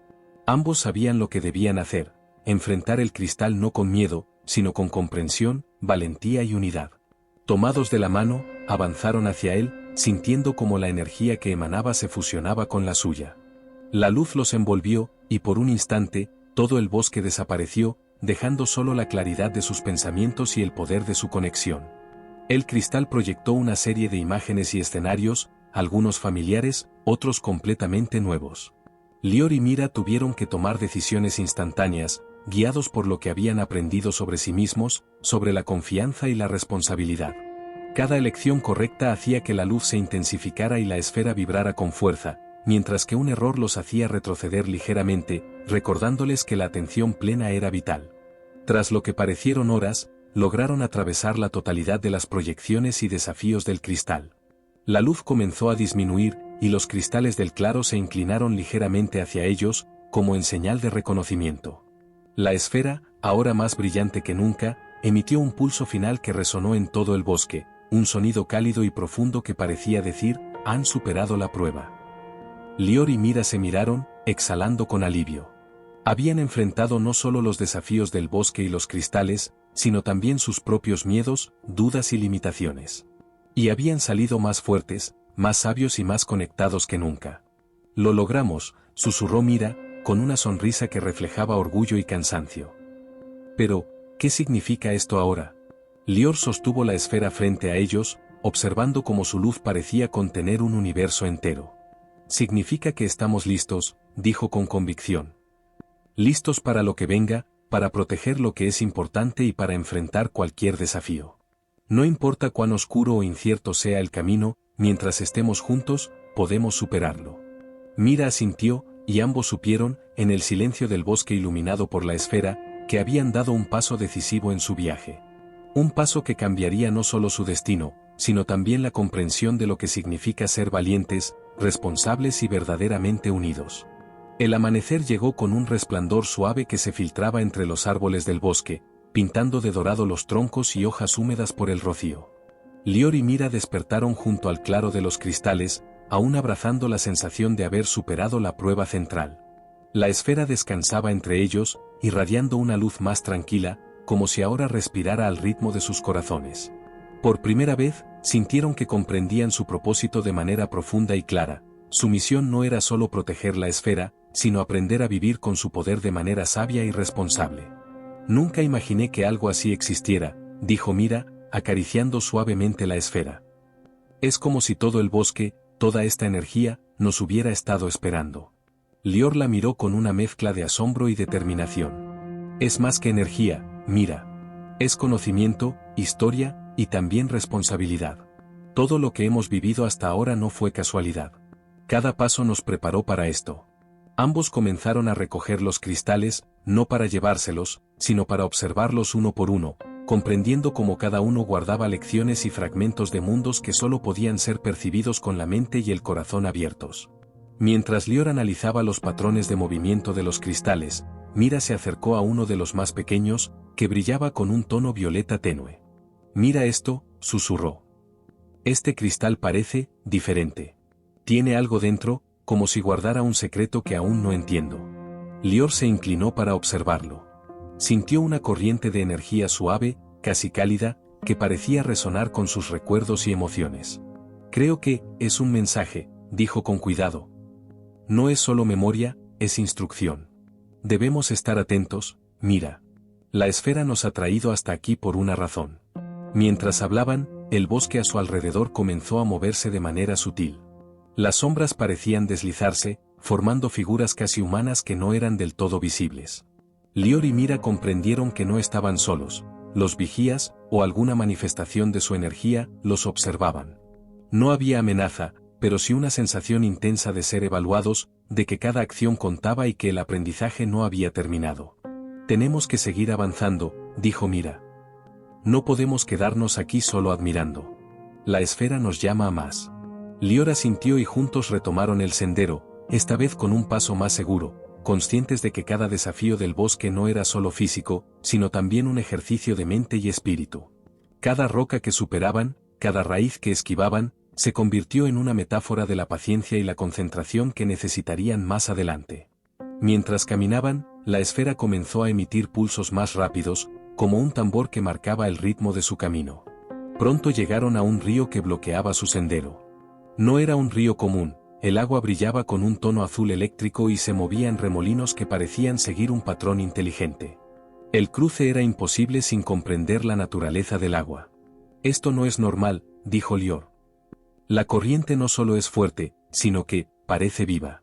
Ambos sabían lo que debían hacer, enfrentar el cristal no con miedo, sino con comprensión, valentía y unidad. Tomados de la mano, avanzaron hacia él, sintiendo como la energía que emanaba se fusionaba con la suya. La luz los envolvió, y por un instante, todo el bosque desapareció, dejando solo la claridad de sus pensamientos y el poder de su conexión. El cristal proyectó una serie de imágenes y escenarios, algunos familiares, otros completamente nuevos. Lior y Mira tuvieron que tomar decisiones instantáneas, guiados por lo que habían aprendido sobre sí mismos, sobre la confianza y la responsabilidad. Cada elección correcta hacía que la luz se intensificara y la esfera vibrara con fuerza, mientras que un error los hacía retroceder ligeramente, recordándoles que la atención plena era vital. Tras lo que parecieron horas, lograron atravesar la totalidad de las proyecciones y desafíos del cristal. La luz comenzó a disminuir, y los cristales del claro se inclinaron ligeramente hacia ellos, como en señal de reconocimiento. La esfera, ahora más brillante que nunca, emitió un pulso final que resonó en todo el bosque, un sonido cálido y profundo que parecía decir, han superado la prueba. Lior y Mira se miraron, exhalando con alivio. Habían enfrentado no solo los desafíos del bosque y los cristales, sino también sus propios miedos, dudas y limitaciones. Y habían salido más fuertes, más sabios y más conectados que nunca. Lo logramos, susurró Mira, con una sonrisa que reflejaba orgullo y cansancio. Pero, ¿qué significa esto ahora? Lior sostuvo la esfera frente a ellos, observando cómo su luz parecía contener un universo entero. Significa que estamos listos, dijo con convicción. Listos para lo que venga, para proteger lo que es importante y para enfrentar cualquier desafío. No importa cuán oscuro o incierto sea el camino, mientras estemos juntos, podemos superarlo. Mira asintió, y ambos supieron, en el silencio del bosque iluminado por la esfera, que habían dado un paso decisivo en su viaje. Un paso que cambiaría no solo su destino, sino también la comprensión de lo que significa ser valientes, responsables y verdaderamente unidos. El amanecer llegó con un resplandor suave que se filtraba entre los árboles del bosque, pintando de dorado los troncos y hojas húmedas por el rocío. Lior y Mira despertaron junto al claro de los cristales, aún abrazando la sensación de haber superado la prueba central. La esfera descansaba entre ellos, irradiando una luz más tranquila, como si ahora respirara al ritmo de sus corazones. Por primera vez, sintieron que comprendían su propósito de manera profunda y clara. Su misión no era solo proteger la esfera, sino aprender a vivir con su poder de manera sabia y responsable. Nunca imaginé que algo así existiera, dijo Mira, acariciando suavemente la esfera. Es como si todo el bosque, toda esta energía, nos hubiera estado esperando. Lior la miró con una mezcla de asombro y determinación. Es más que energía, Mira. Es conocimiento, historia, y también responsabilidad. Todo lo que hemos vivido hasta ahora no fue casualidad. Cada paso nos preparó para esto. Ambos comenzaron a recoger los cristales, no para llevárselos, sino para observarlos uno por uno, comprendiendo cómo cada uno guardaba lecciones y fragmentos de mundos que solo podían ser percibidos con la mente y el corazón abiertos. Mientras Lior analizaba los patrones de movimiento de los cristales, Mira se acercó a uno de los más pequeños, que brillaba con un tono violeta tenue. Mira esto, susurró. Este cristal parece diferente. Tiene algo dentro, como si guardara un secreto que aún no entiendo. Lior se inclinó para observarlo. Sintió una corriente de energía suave, casi cálida, que parecía resonar con sus recuerdos y emociones. Creo que es un mensaje, dijo con cuidado. No es solo memoria, es instrucción. Debemos estar atentos, Mira. La esfera nos ha traído hasta aquí por una razón. Mientras hablaban, el bosque a su alrededor comenzó a moverse de manera sutil. Las sombras parecían deslizarse, formando figuras casi humanas que no eran del todo visibles. Lior y Mira comprendieron que no estaban solos, los vigías, o alguna manifestación de su energía, los observaban. No había amenaza, pero sí una sensación intensa de ser evaluados, de que cada acción contaba y que el aprendizaje no había terminado. Tenemos que seguir avanzando, dijo Mira. No podemos quedarnos aquí solo admirando. La esfera nos llama a más. Lior asintió y juntos retomaron el sendero, esta vez con un paso más seguro, conscientes de que cada desafío del bosque no era solo físico, sino también un ejercicio de mente y espíritu. Cada roca que superaban, cada raíz que esquivaban, se convirtió en una metáfora de la paciencia y la concentración que necesitarían más adelante. Mientras caminaban, la esfera comenzó a emitir pulsos más rápidos, como un tambor que marcaba el ritmo de su camino. Pronto llegaron a un río que bloqueaba su sendero. No era un río común, el agua brillaba con un tono azul eléctrico y se movía en remolinos que parecían seguir un patrón inteligente. El cruce era imposible sin comprender la naturaleza del agua. Esto no es normal, dijo Lior. La corriente no solo es fuerte, sino que, parece viva.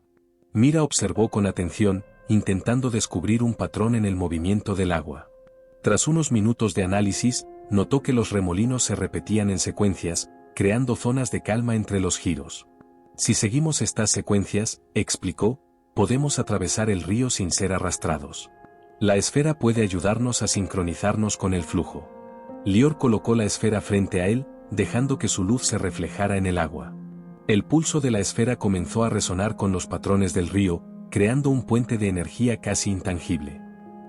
Mira observó con atención, intentando descubrir un patrón en el movimiento del agua. Tras unos minutos de análisis, notó que los remolinos se repetían en secuencias, creando zonas de calma entre los giros. Si seguimos estas secuencias, explicó, podemos atravesar el río sin ser arrastrados. La esfera puede ayudarnos a sincronizarnos con el flujo. Lior colocó la esfera frente a él, dejando que su luz se reflejara en el agua. El pulso de la esfera comenzó a resonar con los patrones del río, creando un puente de energía casi intangible.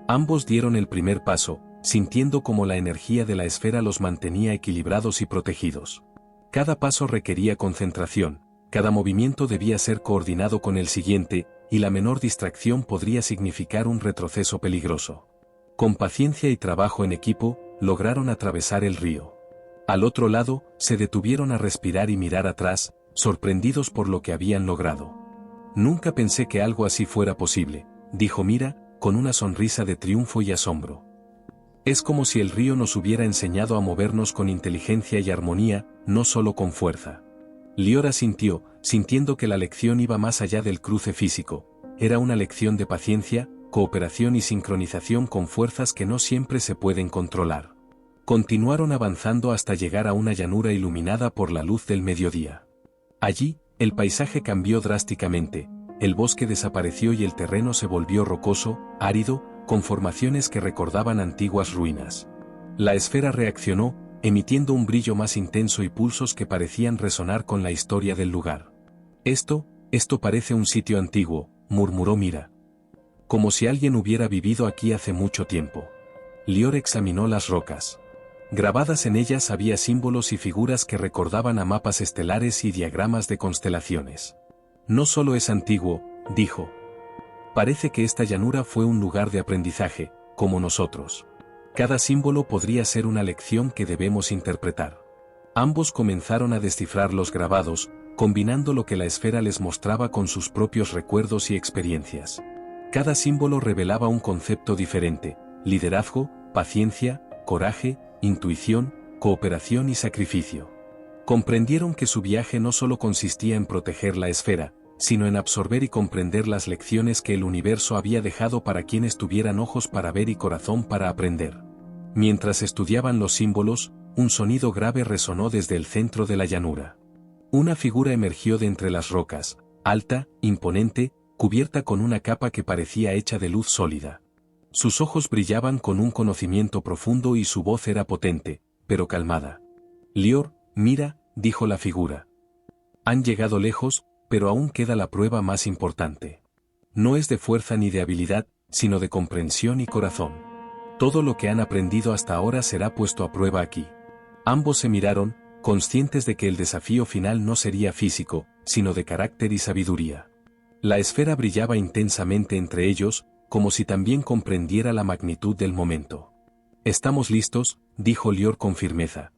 Ambos dieron el primer paso, sintiendo cómo la energía de la esfera los mantenía equilibrados y protegidos. Cada paso requería concentración, cada movimiento debía ser coordinado con el siguiente, y la menor distracción podría significar un retroceso peligroso. Con paciencia y trabajo en equipo, lograron atravesar el río. Al otro lado, se detuvieron a respirar y mirar atrás, sorprendidos por lo que habían logrado. Nunca pensé que algo así fuera posible, dijo Mira, con una sonrisa de triunfo y asombro. Es como si el río nos hubiera enseñado a movernos con inteligencia y armonía, no solo con fuerza. Lior asintió, sintiendo que la lección iba más allá del cruce físico. Era una lección de paciencia, cooperación y sincronización con fuerzas que no siempre se pueden controlar. Continuaron avanzando hasta llegar a una llanura iluminada por la luz del mediodía. Allí, el paisaje cambió drásticamente, el bosque desapareció y el terreno se volvió rocoso, árido, con formaciones que recordaban antiguas ruinas. La esfera reaccionó, emitiendo un brillo más intenso y pulsos que parecían resonar con la historia del lugar. Esto parece un sitio antiguo, murmuró Mira. Como si alguien hubiera vivido aquí hace mucho tiempo. Lior examinó las rocas. Grabadas en ellas había símbolos y figuras que recordaban a mapas estelares y diagramas de constelaciones. No solo es antiguo, dijo. Parece que esta llanura fue un lugar de aprendizaje, como nosotros. Cada símbolo podría ser una lección que debemos interpretar. Ambos comenzaron a descifrar los grabados, combinando lo que la esfera les mostraba con sus propios recuerdos y experiencias. Cada símbolo revelaba un concepto diferente: liderazgo, paciencia, coraje, intuición, cooperación y sacrificio. Comprendieron que su viaje no solo consistía en proteger la esfera, sino en absorber y comprender las lecciones que el universo había dejado para quienes tuvieran ojos para ver y corazón para aprender. Mientras estudiaban los símbolos, un sonido grave resonó desde el centro de la llanura. Una figura emergió de entre las rocas, alta, imponente, cubierta con una capa que parecía hecha de luz sólida. Sus ojos brillaban con un conocimiento profundo y su voz era potente, pero calmada. Lior, Mira, dijo la figura. Han llegado lejos, pero aún queda la prueba más importante. No es de fuerza ni de habilidad, sino de comprensión y corazón. Todo lo que han aprendido hasta ahora será puesto a prueba aquí. Ambos se miraron, conscientes de que el desafío final no sería físico, sino de carácter y sabiduría. La esfera brillaba intensamente entre ellos, como si también comprendiera la magnitud del momento. Estamos listos, dijo Lior con firmeza.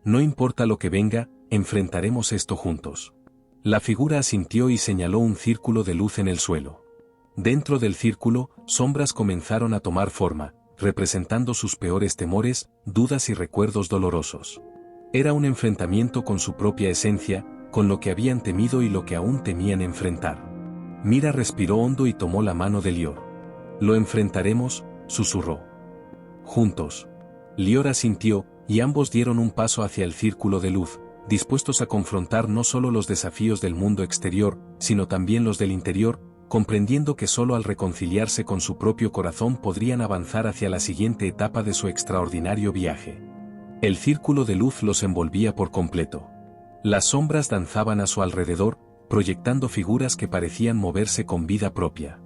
No importa lo que venga, enfrentaremos esto juntos. La figura asintió y señaló un círculo de luz en el suelo. Dentro del círculo, sombras comenzaron a tomar forma, representando sus peores temores, dudas y recuerdos dolorosos. Era un enfrentamiento con su propia esencia, con lo que habían temido y lo que aún temían enfrentar. Mira respiró hondo y tomó la mano de Lior. Lo enfrentaremos, susurró. Juntos. Lior asintió, y ambos dieron un paso hacia el círculo de luz, dispuestos a confrontar no solo los desafíos del mundo exterior, sino también los del interior, comprendiendo que solo al reconciliarse con su propio corazón podrían avanzar hacia la siguiente etapa de su extraordinario viaje. El círculo de luz los envolvía por completo. Las sombras danzaban a su alrededor, proyectando figuras que parecían moverse con vida propia.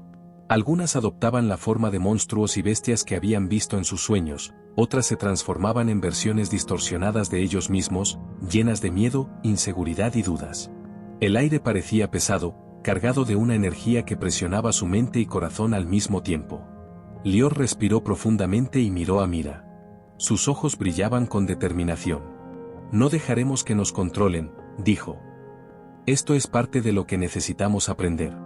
Algunas adoptaban la forma de monstruos y bestias que habían visto en sus sueños, otras se transformaban en versiones distorsionadas de ellos mismos, llenas de miedo, inseguridad y dudas. El aire parecía pesado, cargado de una energía que presionaba su mente y corazón al mismo tiempo. Lior respiró profundamente y miró a Mira. Sus ojos brillaban con determinación. No dejaremos que nos controlen, dijo. Esto es parte de lo que necesitamos aprender.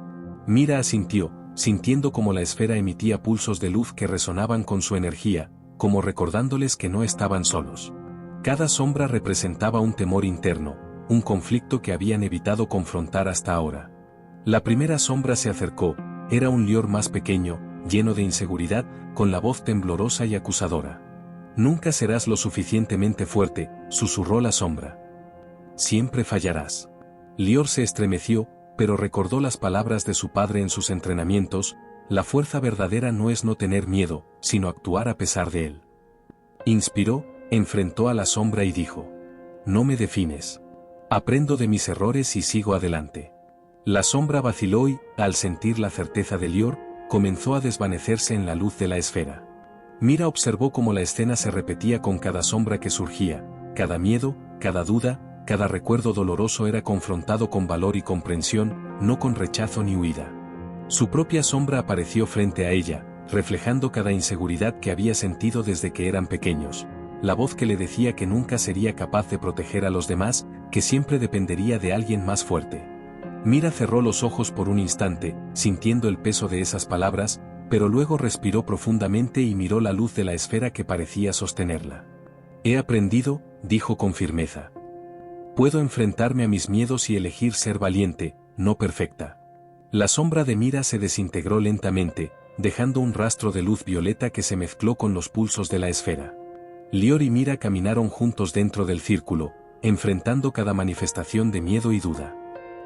Mira asintió, sintiendo como la esfera emitía pulsos de luz que resonaban con su energía, como recordándoles que no estaban solos. Cada sombra representaba un temor interno, un conflicto que habían evitado confrontar hasta ahora. La primera sombra se acercó, era un Lior más pequeño, lleno de inseguridad, con la voz temblorosa y acusadora. Nunca serás lo suficientemente fuerte, susurró la sombra. Siempre fallarás. Lior se estremeció, pero recordó las palabras de su padre en sus entrenamientos: la fuerza verdadera no es no tener miedo, sino actuar a pesar de él. Inspiró, enfrentó a la sombra y dijo: no me defines. Aprendo de mis errores y sigo adelante. La sombra vaciló y, al sentir la certeza de Lior, comenzó a desvanecerse en la luz de la esfera. Mira observó cómo la escena se repetía con cada sombra que surgía, cada miedo, cada duda, cada recuerdo doloroso era confrontado con valor y comprensión, no con rechazo ni huida. Su propia sombra apareció frente a ella, reflejando cada inseguridad que había sentido desde que eran pequeños, la voz que le decía que nunca sería capaz de proteger a los demás, que siempre dependería de alguien más fuerte. Mira cerró los ojos por un instante, sintiendo el peso de esas palabras, pero luego respiró profundamente y miró la luz de la esfera que parecía sostenerla. He aprendido, dijo con firmeza. Puedo enfrentarme a mis miedos y elegir ser valiente, no perfecta. La sombra de Mira se desintegró lentamente, dejando un rastro de luz violeta que se mezcló con los pulsos de la esfera. Lior y Mira caminaron juntos dentro del círculo, enfrentando cada manifestación de miedo y duda.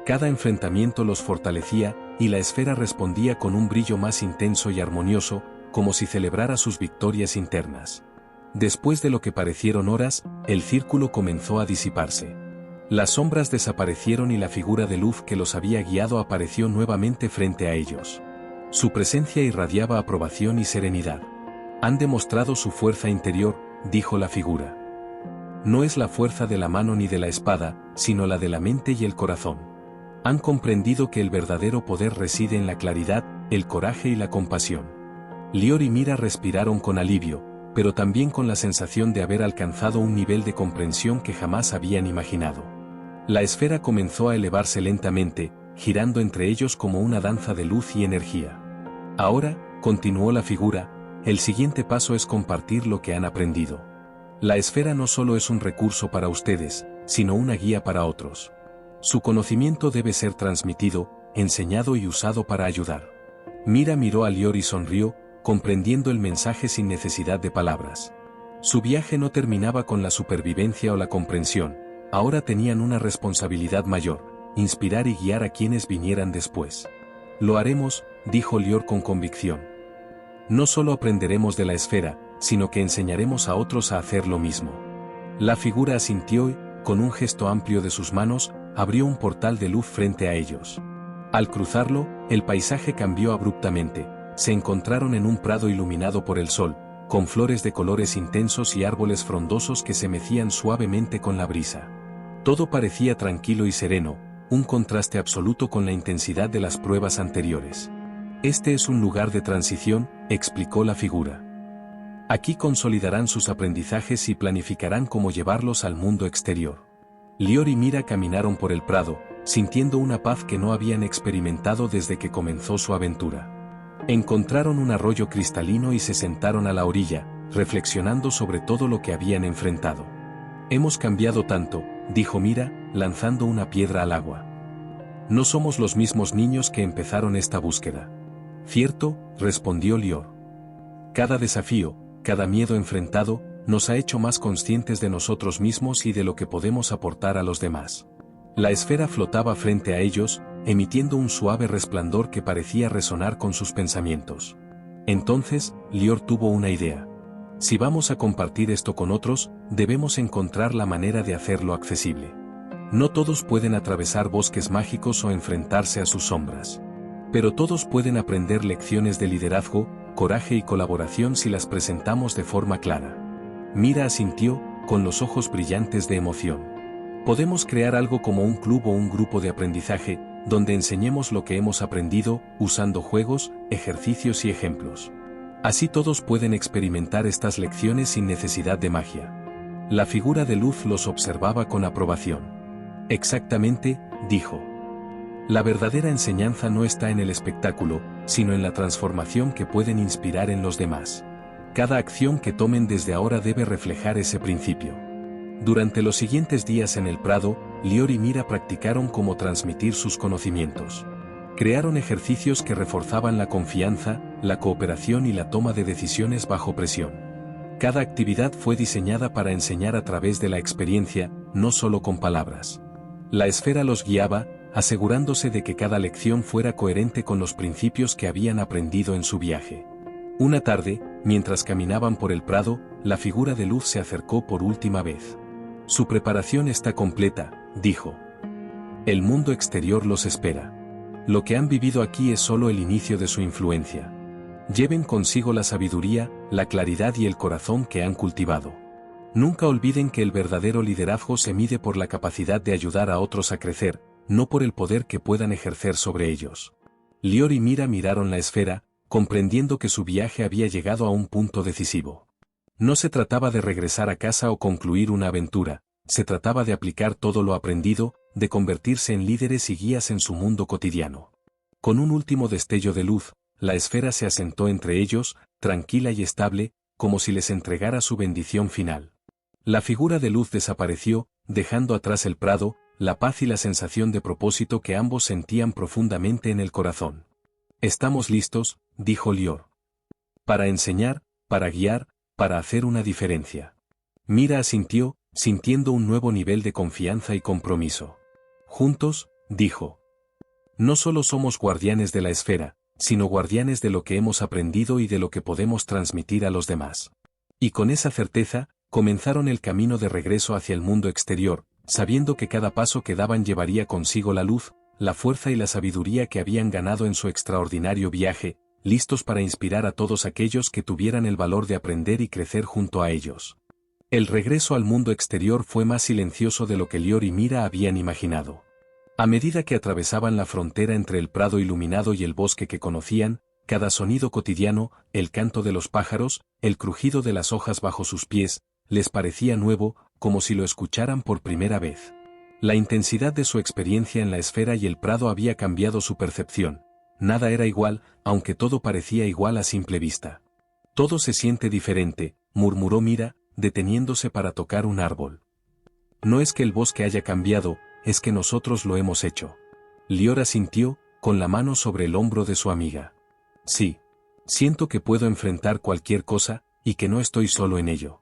Cada enfrentamiento los fortalecía, y la esfera respondía con un brillo más intenso y armonioso, como si celebrara sus victorias internas. Después de lo que parecieron horas, el círculo comenzó a disiparse. Las sombras desaparecieron y la figura de luz que los había guiado apareció nuevamente frente a ellos. Su presencia irradiaba aprobación y serenidad. Han demostrado su fuerza interior, dijo la figura. No es la fuerza de la mano ni de la espada, sino la de la mente y el corazón. Han comprendido que el verdadero poder reside en la claridad, el coraje y la compasión. Lior y Mira respiraron con alivio, pero también con la sensación de haber alcanzado un nivel de comprensión que jamás habían imaginado. La esfera comenzó a elevarse lentamente, girando entre ellos como una danza de luz y energía. Ahora, continuó la figura, el siguiente paso es compartir lo que han aprendido. La esfera no solo es un recurso para ustedes, sino una guía para otros. Su conocimiento debe ser transmitido, enseñado y usado para ayudar. Mira miró a Lior y sonrió, comprendiendo el mensaje sin necesidad de palabras. Su viaje no terminaba con la supervivencia o la comprensión, ahora tenían una responsabilidad mayor, inspirar y guiar a quienes vinieran después. Lo haremos, dijo Lior con convicción. No solo aprenderemos de la esfera, sino que enseñaremos a otros a hacer lo mismo. La figura asintió y, con un gesto amplio de sus manos, abrió un portal de luz frente a ellos. Al cruzarlo, el paisaje cambió abruptamente. Se encontraron en un prado iluminado por el sol, con flores de colores intensos y árboles frondosos que se mecían suavemente con la brisa. Todo parecía tranquilo y sereno, un contraste absoluto con la intensidad de las pruebas anteriores. Este es un lugar de transición, explicó la figura. Aquí consolidarán sus aprendizajes y planificarán cómo llevarlos al mundo exterior. Lior y Mira caminaron por el prado, sintiendo una paz que no habían experimentado desde que comenzó su aventura. Encontraron un arroyo cristalino y se sentaron a la orilla, reflexionando sobre todo lo que habían enfrentado. Hemos cambiado tanto, dijo Mira, lanzando una piedra al agua. No somos los mismos niños que empezaron esta búsqueda. Cierto, respondió Lior. Cada desafío, cada miedo enfrentado, nos ha hecho más conscientes de nosotros mismos y de lo que podemos aportar a los demás. La esfera flotaba frente a ellos, emitiendo un suave resplandor que parecía resonar con sus pensamientos. Entonces, Lior tuvo una idea. Si vamos a compartir esto con otros, debemos encontrar la manera de hacerlo accesible. No todos pueden atravesar bosques mágicos o enfrentarse a sus sombras. Pero todos pueden aprender lecciones de liderazgo, coraje y colaboración si las presentamos de forma clara. Mira asintió, con los ojos brillantes de emoción. Podemos crear algo como un club o un grupo de aprendizaje, donde enseñemos lo que hemos aprendido, usando juegos, ejercicios y ejemplos. Así todos pueden experimentar estas lecciones sin necesidad de magia. La figura de luz los observaba con aprobación. Exactamente, dijo. La verdadera enseñanza no está en el espectáculo, sino en la transformación que pueden inspirar en los demás. Cada acción que tomen desde ahora debe reflejar ese principio. Durante los siguientes días en el prado, Lior y Mira practicaron cómo transmitir sus conocimientos. Crearon ejercicios que reforzaban la confianza, la cooperación y la toma de decisiones bajo presión. Cada actividad fue diseñada para enseñar a través de la experiencia, no solo con palabras. La esfera los guiaba, asegurándose de que cada lección fuera coherente con los principios que habían aprendido en su viaje. Una tarde, mientras caminaban por el prado, la figura de luz se acercó por última vez. Su preparación está completa, dijo. El mundo exterior los espera. Lo que han vivido aquí es solo el inicio de su influencia. Lleven consigo la sabiduría, la claridad y el corazón que han cultivado. Nunca olviden que el verdadero liderazgo se mide por la capacidad de ayudar a otros a crecer, no por el poder que puedan ejercer sobre ellos. Lior y Mira miraron la esfera, comprendiendo que su viaje había llegado a un punto decisivo. No se trataba de regresar a casa o concluir una aventura, se trataba de aplicar todo lo aprendido, de convertirse en líderes y guías en su mundo cotidiano. Con un último destello de luz, la esfera se asentó entre ellos, tranquila y estable, como si les entregara su bendición final. La figura de luz desapareció, dejando atrás el prado, la paz y la sensación de propósito que ambos sentían profundamente en el corazón. «Estamos listos», dijo Lior. «Para enseñar, para guiar, para hacer una diferencia». Mira asintió, sintiendo un nuevo nivel de confianza y compromiso. «Juntos», dijo. «No solo somos guardianes de la esfera, sino guardianes de lo que hemos aprendido y de lo que podemos transmitir a los demás». Y con esa certeza, comenzaron el camino de regreso hacia el mundo exterior, sabiendo que cada paso que daban llevaría consigo la luz, la fuerza y la sabiduría que habían ganado en su extraordinario viaje, listos para inspirar a todos aquellos que tuvieran el valor de aprender y crecer junto a ellos. El regreso al mundo exterior fue más silencioso de lo que Lior y Mira habían imaginado. A medida que atravesaban la frontera entre el prado iluminado y el bosque que conocían, cada sonido cotidiano, el canto de los pájaros, el crujido de las hojas bajo sus pies, les parecía nuevo, como si lo escucharan por primera vez. La intensidad de su experiencia en la esfera y el prado había cambiado su percepción. Nada era igual, aunque todo parecía igual a simple vista. «Todo se siente diferente», murmuró Mira, deteniéndose para tocar un árbol. «No es que el bosque haya cambiado, es que nosotros lo hemos hecho». Lior asintió, con la mano sobre el hombro de su amiga. «Sí. Siento que puedo enfrentar cualquier cosa, y que no estoy solo en ello».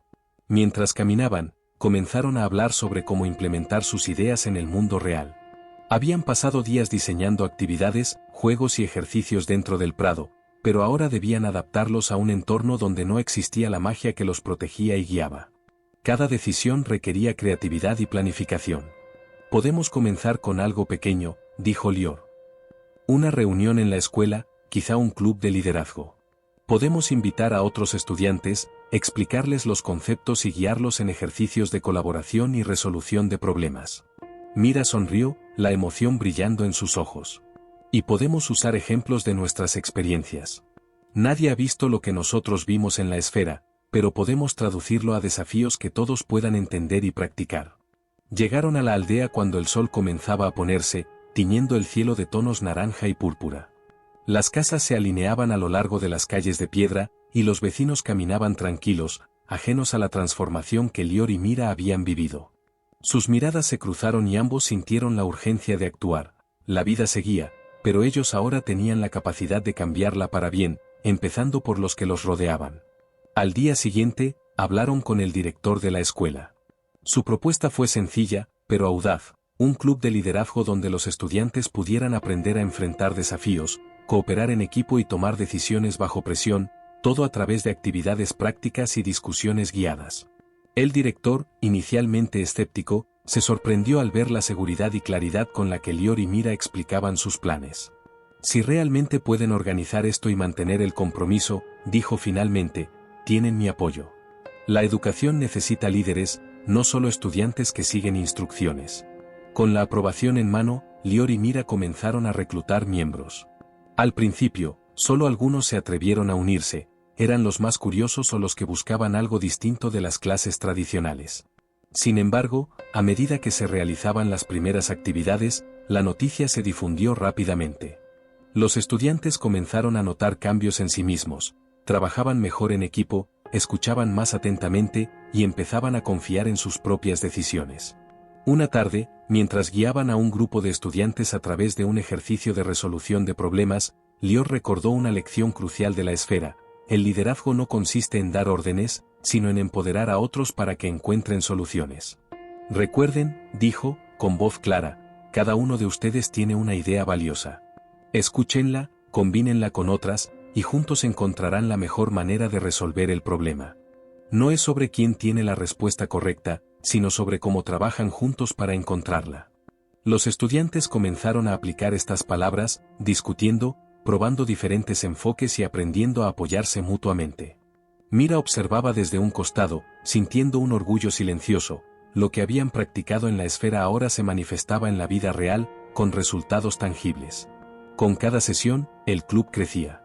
Mientras caminaban, comenzaron a hablar sobre cómo implementar sus ideas en el mundo real. Habían pasado días diseñando actividades, juegos y ejercicios dentro del prado, pero ahora debían adaptarlos a un entorno donde no existía la magia que los protegía y guiaba. Cada decisión requería creatividad y planificación. «Podemos comenzar con algo pequeño», dijo Lior. «Una reunión en la escuela, quizá un club de liderazgo. Podemos invitar a otros estudiantes, explicarles los conceptos y guiarlos en ejercicios de colaboración y resolución de problemas». Mira sonrió, la emoción brillando en sus ojos. «Y podemos usar ejemplos de nuestras experiencias. Nadie ha visto lo que nosotros vimos en la esfera, pero podemos traducirlo a desafíos que todos puedan entender y practicar». Llegaron a la aldea cuando el sol comenzaba a ponerse, tiñendo el cielo de tonos naranja y púrpura. Las casas se alineaban a lo largo de las calles de piedra, y los vecinos caminaban tranquilos, ajenos a la transformación que Lior y Mira habían vivido. Sus miradas se cruzaron y ambos sintieron la urgencia de actuar. La vida seguía, pero ellos ahora tenían la capacidad de cambiarla para bien, empezando por los que los rodeaban. Al día siguiente, hablaron con el director de la escuela. Su propuesta fue sencilla, pero audaz: un club de liderazgo donde los estudiantes pudieran aprender a enfrentar desafíos, cooperar en equipo y tomar decisiones bajo presión, todo a través de actividades prácticas y discusiones guiadas. El director, inicialmente escéptico, se sorprendió al ver la seguridad y claridad con la que Lior y Mira explicaban sus planes. «Si realmente pueden organizar esto y mantener el compromiso», dijo finalmente, «tienen mi apoyo. La educación necesita líderes, no solo estudiantes que siguen instrucciones». Con la aprobación en mano, Lior y Mira comenzaron a reclutar miembros. Al principio, solo algunos se atrevieron a unirse, eran los más curiosos o los que buscaban algo distinto de las clases tradicionales. Sin embargo, a medida que se realizaban las primeras actividades, la noticia se difundió rápidamente. Los estudiantes comenzaron a notar cambios en sí mismos, trabajaban mejor en equipo, escuchaban más atentamente, y empezaban a confiar en sus propias decisiones. Una tarde, mientras guiaban a un grupo de estudiantes a través de un ejercicio de resolución de problemas, Lior recordó una lección crucial de la esfera: el liderazgo no consiste en dar órdenes, sino en empoderar a otros para que encuentren soluciones. «Recuerden», dijo, con voz clara, «cada uno de ustedes tiene una idea valiosa. Escúchenla, combínenla con otras, y juntos encontrarán la mejor manera de resolver el problema. No es sobre quién tiene la respuesta correcta, sino sobre cómo trabajan juntos para encontrarla». Los estudiantes comenzaron a aplicar estas palabras, discutiendo, probando diferentes enfoques y aprendiendo a apoyarse mutuamente. Mira observaba desde un costado, sintiendo un orgullo silencioso. Lo que habían practicado en la esfera ahora se manifestaba en la vida real, con resultados tangibles. Con cada sesión, el club crecía.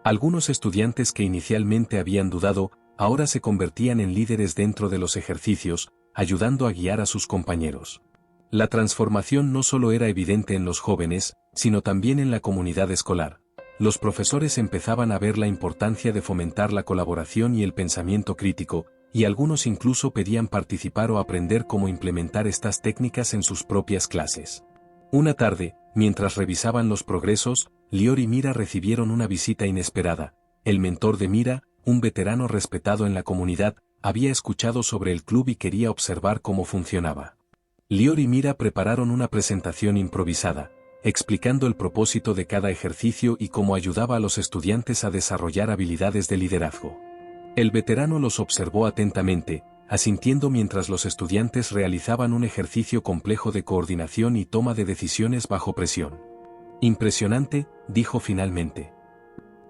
Algunos estudiantes que inicialmente habían dudado, ahora se convertían en líderes dentro de los ejercicios, ayudando a guiar a sus compañeros. La transformación no solo era evidente en los jóvenes, sino también en la comunidad escolar. Los profesores empezaban a ver la importancia de fomentar la colaboración y el pensamiento crítico, y algunos incluso pedían participar o aprender cómo implementar estas técnicas en sus propias clases. Una tarde, mientras revisaban los progresos, Lior y Mira recibieron una visita inesperada. El mentor de Mira, un veterano respetado en la comunidad, había escuchado sobre el club y quería observar cómo funcionaba. Lior y Mira prepararon una presentación improvisada, explicando el propósito de cada ejercicio y cómo ayudaba a los estudiantes a desarrollar habilidades de liderazgo. El veterano los observó atentamente, asintiendo mientras los estudiantes realizaban un ejercicio complejo de coordinación y toma de decisiones bajo presión. Impresionante, dijo finalmente.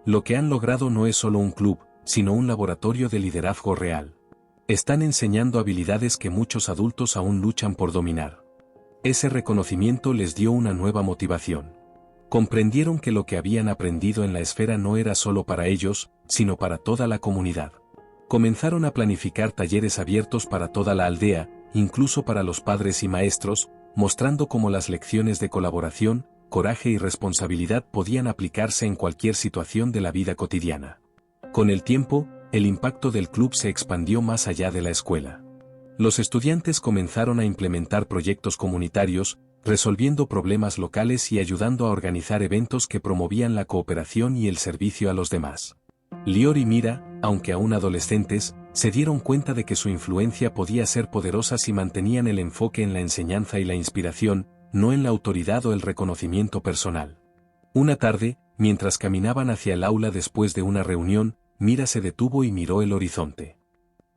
Lo que han logrado no es solo un club, sino un laboratorio de liderazgo real. Están enseñando habilidades que muchos adultos aún luchan por dominar. Ese reconocimiento les dio una nueva motivación. Comprendieron que lo que habían aprendido en la esfera no era solo para ellos, sino para toda la comunidad. Comenzaron a planificar talleres abiertos para toda la aldea, incluso para los padres y maestros, mostrando cómo las lecciones de colaboración, coraje y responsabilidad podían aplicarse en cualquier situación de la vida cotidiana. Con el tiempo, el impacto del club se expandió más allá de la escuela. Los estudiantes comenzaron a implementar proyectos comunitarios, resolviendo problemas locales y ayudando a organizar eventos que promovían la cooperación y el servicio a los demás. Lior y Mira, aunque aún adolescentes, se dieron cuenta de que su influencia podía ser poderosa si mantenían el enfoque en la enseñanza y la inspiración, no en la autoridad o el reconocimiento personal. Una tarde, mientras caminaban hacia el aula después de una reunión, Mira se detuvo y miró el horizonte.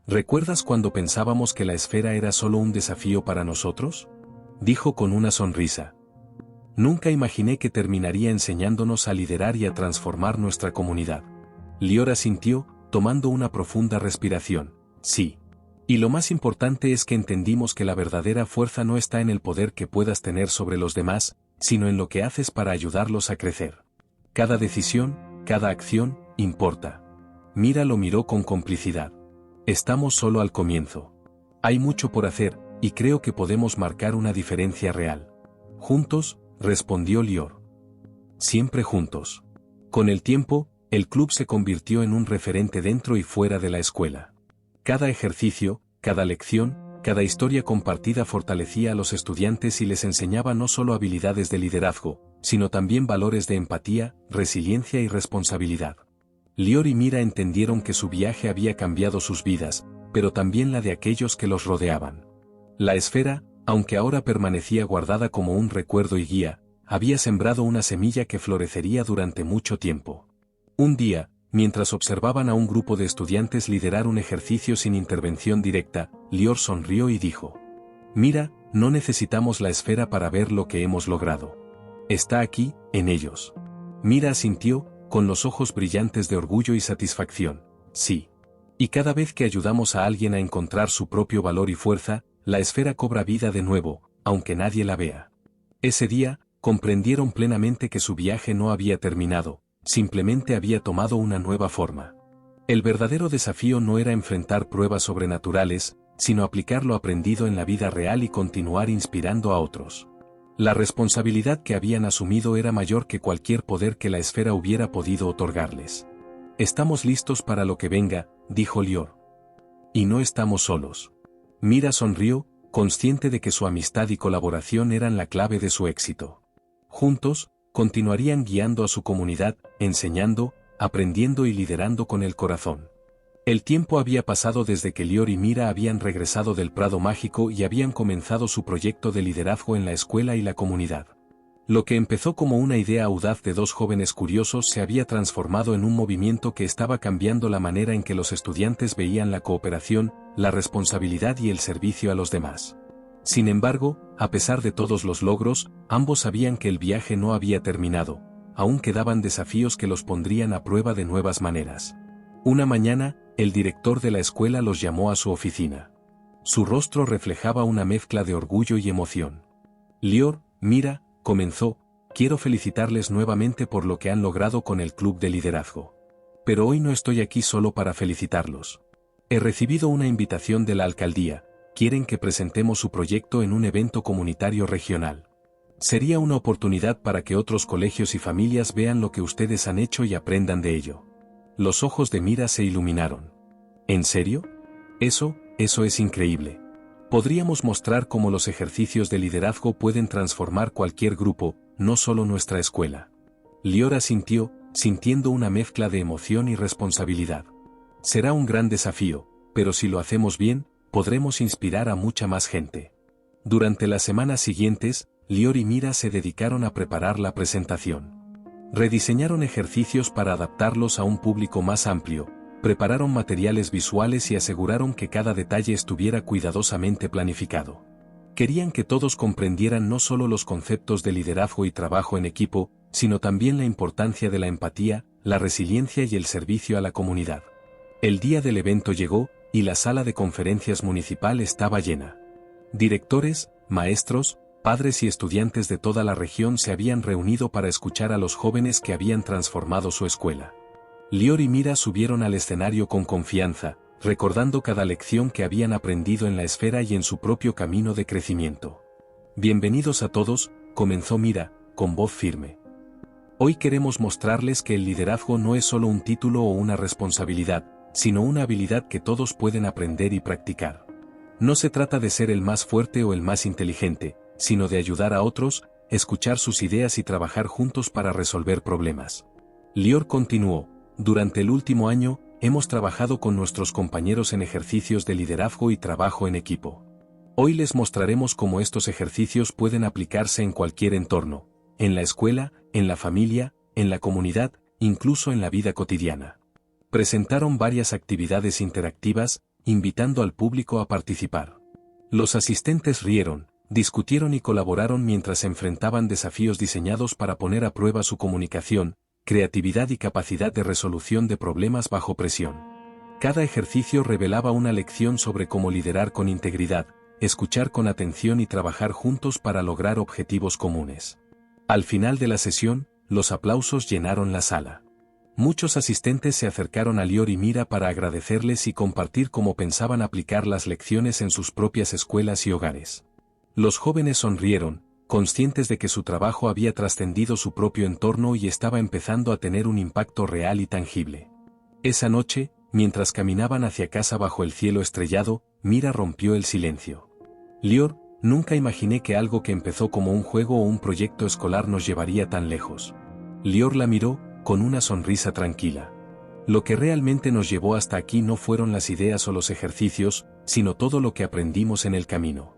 ¿Recuerdas cuando pensábamos que la esfera era solo un desafío para nosotros? Dijo con una sonrisa. Nunca imaginé que terminaría enseñándonos a liderar y a transformar nuestra comunidad. Lior asintió, tomando una profunda respiración. Sí. Y lo más importante es que entendimos que la verdadera fuerza no está en el poder que puedas tener sobre los demás, sino en lo que haces para ayudarlos a crecer. Cada decisión, cada acción, importa. Mira lo miró con complicidad. Estamos solo al comienzo. Hay mucho por hacer, y creo que podemos marcar una diferencia real. Juntos, respondió Lior. Siempre juntos. Con el tiempo, el club se convirtió en un referente dentro y fuera de la escuela. Cada ejercicio, cada lección, cada historia compartida fortalecía a los estudiantes y les enseñaba no solo habilidades de liderazgo, sino también valores de empatía, resiliencia y responsabilidad. Lior y Mira entendieron que su viaje había cambiado sus vidas, pero también la de aquellos que los rodeaban. La esfera, aunque ahora permanecía guardada como un recuerdo y guía, había sembrado una semilla que florecería durante mucho tiempo. Un día, mientras observaban a un grupo de estudiantes liderar un ejercicio sin intervención directa, Lior sonrió y dijo: «Mira, no necesitamos la esfera para ver lo que hemos logrado. Está aquí, en ellos». Mira asintió, con los ojos brillantes de orgullo y satisfacción. «Sí. Y cada vez que ayudamos a alguien a encontrar su propio valor y fuerza, la esfera cobra vida de nuevo, aunque nadie la vea». Ese día, comprendieron plenamente que su viaje no había terminado, simplemente había tomado una nueva forma. El verdadero desafío no era enfrentar pruebas sobrenaturales, sino aplicar lo aprendido en la vida real y continuar inspirando a otros. La responsabilidad que habían asumido era mayor que cualquier poder que la esfera hubiera podido otorgarles. «Estamos listos para lo que venga», dijo Lior. «Y no estamos solos». Mira sonrió, consciente de que su amistad y colaboración eran la clave de su éxito. Juntos, continuarían guiando a su comunidad, enseñando, aprendiendo y liderando con el corazón. El tiempo había pasado desde que Lior y Mira habían regresado del Prado Mágico y habían comenzado su proyecto de liderazgo en la escuela y la comunidad. Lo que empezó como una idea audaz de dos jóvenes curiosos se había transformado en un movimiento que estaba cambiando la manera en que los estudiantes veían la cooperación, la responsabilidad y el servicio a los demás. Sin embargo, a pesar de todos los logros, ambos sabían que el viaje no había terminado, aún quedaban desafíos que los pondrían a prueba de nuevas maneras. Una mañana, el director de la escuela los llamó a su oficina. Su rostro reflejaba una mezcla de orgullo y emoción. Lior, mira, comenzó, quiero felicitarles nuevamente por lo que han logrado con el club de liderazgo. Pero hoy no estoy aquí solo para felicitarlos. He recibido una invitación de la alcaldía, quieren que presentemos su proyecto en un evento comunitario regional. Sería una oportunidad para que otros colegios y familias vean lo que ustedes han hecho y aprendan de ello. Los ojos de Mira se iluminaron. ¿En serio? Eso es increíble. Podríamos mostrar cómo los ejercicios de liderazgo pueden transformar cualquier grupo, no solo nuestra escuela. Lior asintió, sintiendo una mezcla de emoción y responsabilidad. Será un gran desafío, pero si lo hacemos bien, podremos inspirar a mucha más gente. Durante las semanas siguientes, Lior y Mira se dedicaron a preparar la presentación. Rediseñaron ejercicios para adaptarlos a un público más amplio, prepararon materiales visuales y aseguraron que cada detalle estuviera cuidadosamente planificado. Querían que todos comprendieran no solo los conceptos de liderazgo y trabajo en equipo, sino también la importancia de la empatía, la resiliencia y el servicio a la comunidad. El día del evento llegó, y la sala de conferencias municipal estaba llena. Directores, maestros, padres y estudiantes de toda la región se habían reunido para escuchar a los jóvenes que habían transformado su escuela. Lior y Mira subieron al escenario con confianza, recordando cada lección que habían aprendido en la esfera y en su propio camino de crecimiento. Bienvenidos a todos, comenzó Mira, con voz firme. Hoy queremos mostrarles que el liderazgo no es solo un título o una responsabilidad, sino una habilidad que todos pueden aprender y practicar. No se trata de ser el más fuerte o el más inteligente, sino de ayudar a otros, escuchar sus ideas y trabajar juntos para resolver problemas. Lior continuó, durante el último año, hemos trabajado con nuestros compañeros en ejercicios de liderazgo y trabajo en equipo. Hoy les mostraremos cómo estos ejercicios pueden aplicarse en cualquier entorno, en la escuela, en la familia, en la comunidad, incluso en la vida cotidiana. Presentaron varias actividades interactivas, invitando al público a participar. Los asistentes rieron, discutieron y colaboraron mientras enfrentaban desafíos diseñados para poner a prueba su comunicación, creatividad y capacidad de resolución de problemas bajo presión. Cada ejercicio revelaba una lección sobre cómo liderar con integridad, escuchar con atención y trabajar juntos para lograr objetivos comunes. Al final de la sesión, los aplausos llenaron la sala. Muchos asistentes se acercaron a Lior y Mira para agradecerles y compartir cómo pensaban aplicar las lecciones en sus propias escuelas y hogares. Los jóvenes sonrieron, conscientes de que su trabajo había trascendido su propio entorno y estaba empezando a tener un impacto real y tangible. Esa noche, mientras caminaban hacia casa bajo el cielo estrellado, Mira rompió el silencio. Lior, nunca imaginé que algo que empezó como un juego o un proyecto escolar nos llevaría tan lejos. Lior la miró, con una sonrisa tranquila. Lo que realmente nos llevó hasta aquí no fueron las ideas o los ejercicios, sino todo lo que aprendimos en el camino.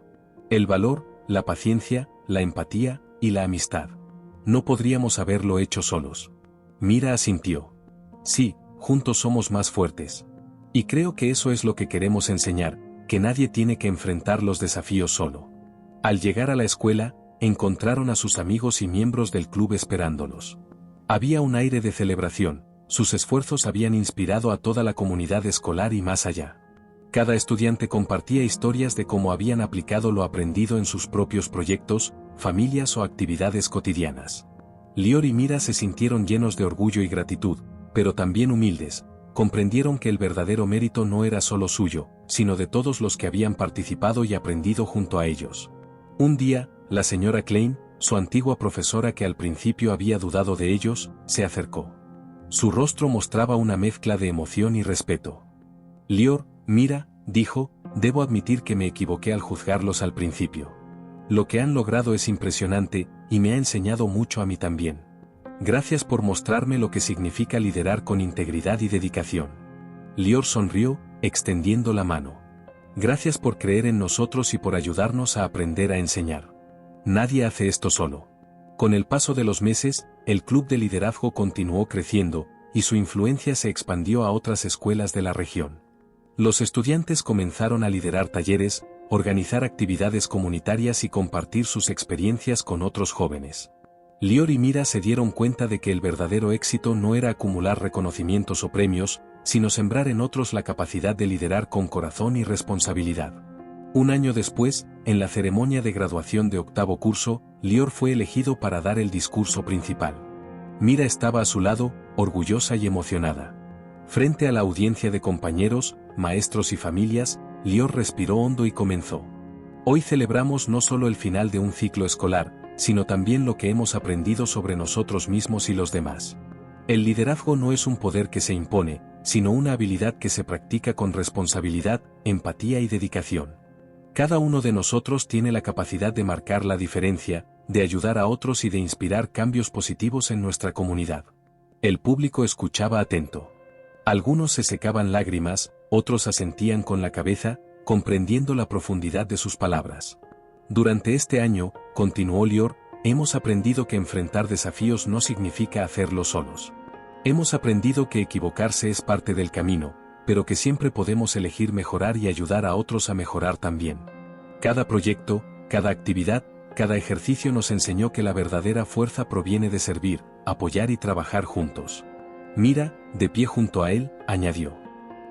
El valor, la paciencia, la empatía, y la amistad. No podríamos haberlo hecho solos. Mira asintió. Sí, juntos somos más fuertes. Y creo que eso es lo que queremos enseñar, que nadie tiene que enfrentar los desafíos solo. Al llegar a la escuela, encontraron a sus amigos y miembros del club esperándolos. Había un aire de celebración, sus esfuerzos habían inspirado a toda la comunidad escolar y más allá. Cada estudiante compartía historias de cómo habían aplicado lo aprendido en sus propios proyectos, familias o actividades cotidianas. Lior y Mira se sintieron llenos de orgullo y gratitud, pero también humildes, comprendieron que el verdadero mérito no era solo suyo, sino de todos los que habían participado y aprendido junto a ellos. Un día, la señora Klein, su antigua profesora que al principio había dudado de ellos, se acercó. Su rostro mostraba una mezcla de emoción y respeto. Lior, Mira, dijo, debo admitir que me equivoqué al juzgarlos al principio. Lo que han logrado es impresionante, y me ha enseñado mucho a mí también. Gracias por mostrarme lo que significa liderar con integridad y dedicación. Lior sonrió, extendiendo la mano. Gracias por creer en nosotros y por ayudarnos a aprender a enseñar. Nadie hace esto solo. Con el paso de los meses, el club de liderazgo continuó creciendo, y su influencia se expandió a otras escuelas de la región. Los estudiantes comenzaron a liderar talleres, organizar actividades comunitarias y compartir sus experiencias con otros jóvenes. Lior y Mira se dieron cuenta de que el verdadero éxito no era acumular reconocimientos o premios, sino sembrar en otros la capacidad de liderar con corazón y responsabilidad. Un año después, en la ceremonia de graduación de octavo curso, Lior fue elegido para dar el discurso principal. Mira estaba a su lado, orgullosa y emocionada. Frente a la audiencia de compañeros, maestros y familias, Lior respiró hondo y comenzó. Hoy celebramos no solo el final de un ciclo escolar, sino también lo que hemos aprendido sobre nosotros mismos y los demás. El liderazgo no es un poder que se impone, sino una habilidad que se practica con responsabilidad, empatía y dedicación. Cada uno de nosotros tiene la capacidad de marcar la diferencia, de ayudar a otros y de inspirar cambios positivos en nuestra comunidad. El público escuchaba atento. Algunos se secaban lágrimas, otros asentían con la cabeza, comprendiendo la profundidad de sus palabras. Durante este año, continuó Lior, hemos aprendido que enfrentar desafíos no significa hacerlo solos. Hemos aprendido que equivocarse es parte del camino, pero que siempre podemos elegir mejorar y ayudar a otros a mejorar también. Cada proyecto, cada actividad, cada ejercicio nos enseñó que la verdadera fuerza proviene de servir, apoyar y trabajar juntos. Mira, de pie junto a él, añadió.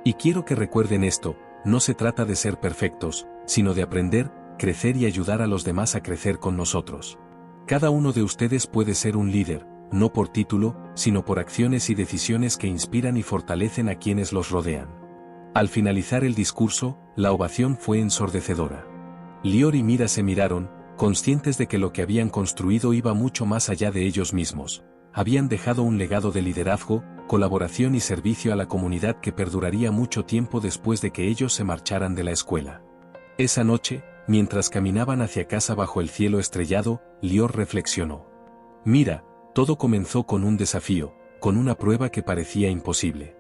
Y quiero que recuerden esto, no se trata de ser perfectos, sino de aprender, crecer y ayudar a los demás a crecer con nosotros. Cada uno de ustedes puede ser un líder, no por título, sino por acciones y decisiones que inspiran y fortalecen a quienes los rodean. Al finalizar el discurso, la ovación fue ensordecedora. Lior y Mira se miraron, conscientes de que lo que habían construido iba mucho más allá de ellos mismos. Habían dejado un legado de liderazgo, colaboración y servicio a la comunidad que perduraría mucho tiempo después de que ellos se marcharan de la escuela. Esa noche, mientras caminaban hacia casa bajo el cielo estrellado, Lior reflexionó. Mira, todo comenzó con un desafío, con una prueba que parecía imposible.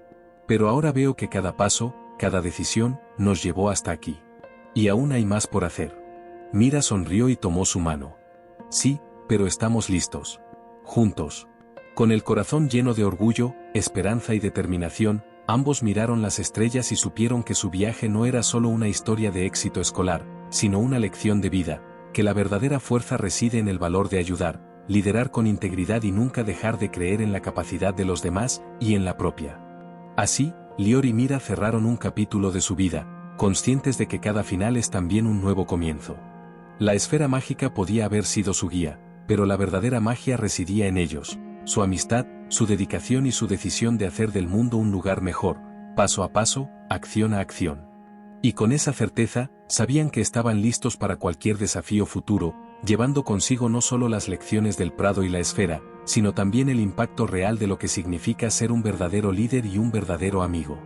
Pero ahora veo que cada paso, cada decisión, nos llevó hasta aquí. Y aún hay más por hacer. Mira sonrió y tomó su mano. Sí, pero estamos listos. Juntos. Con el corazón lleno de orgullo, esperanza y determinación, ambos miraron las estrellas y supieron que su viaje no era solo una historia de éxito escolar, sino una lección de vida, que la verdadera fuerza reside en el valor de ayudar, liderar con integridad y nunca dejar de creer en la capacidad de los demás y en la propia. Así, Lior y Mira cerraron un capítulo de su vida, conscientes de que cada final es también un nuevo comienzo. La esfera mágica podía haber sido su guía, pero la verdadera magia residía en ellos, su amistad, su dedicación y su decisión de hacer del mundo un lugar mejor, paso a paso, acción a acción. Y con esa certeza, sabían que estaban listos para cualquier desafío futuro, llevando consigo no solo las lecciones del Prado y la esfera, sino también el impacto real de lo que significa ser un verdadero líder y un verdadero amigo.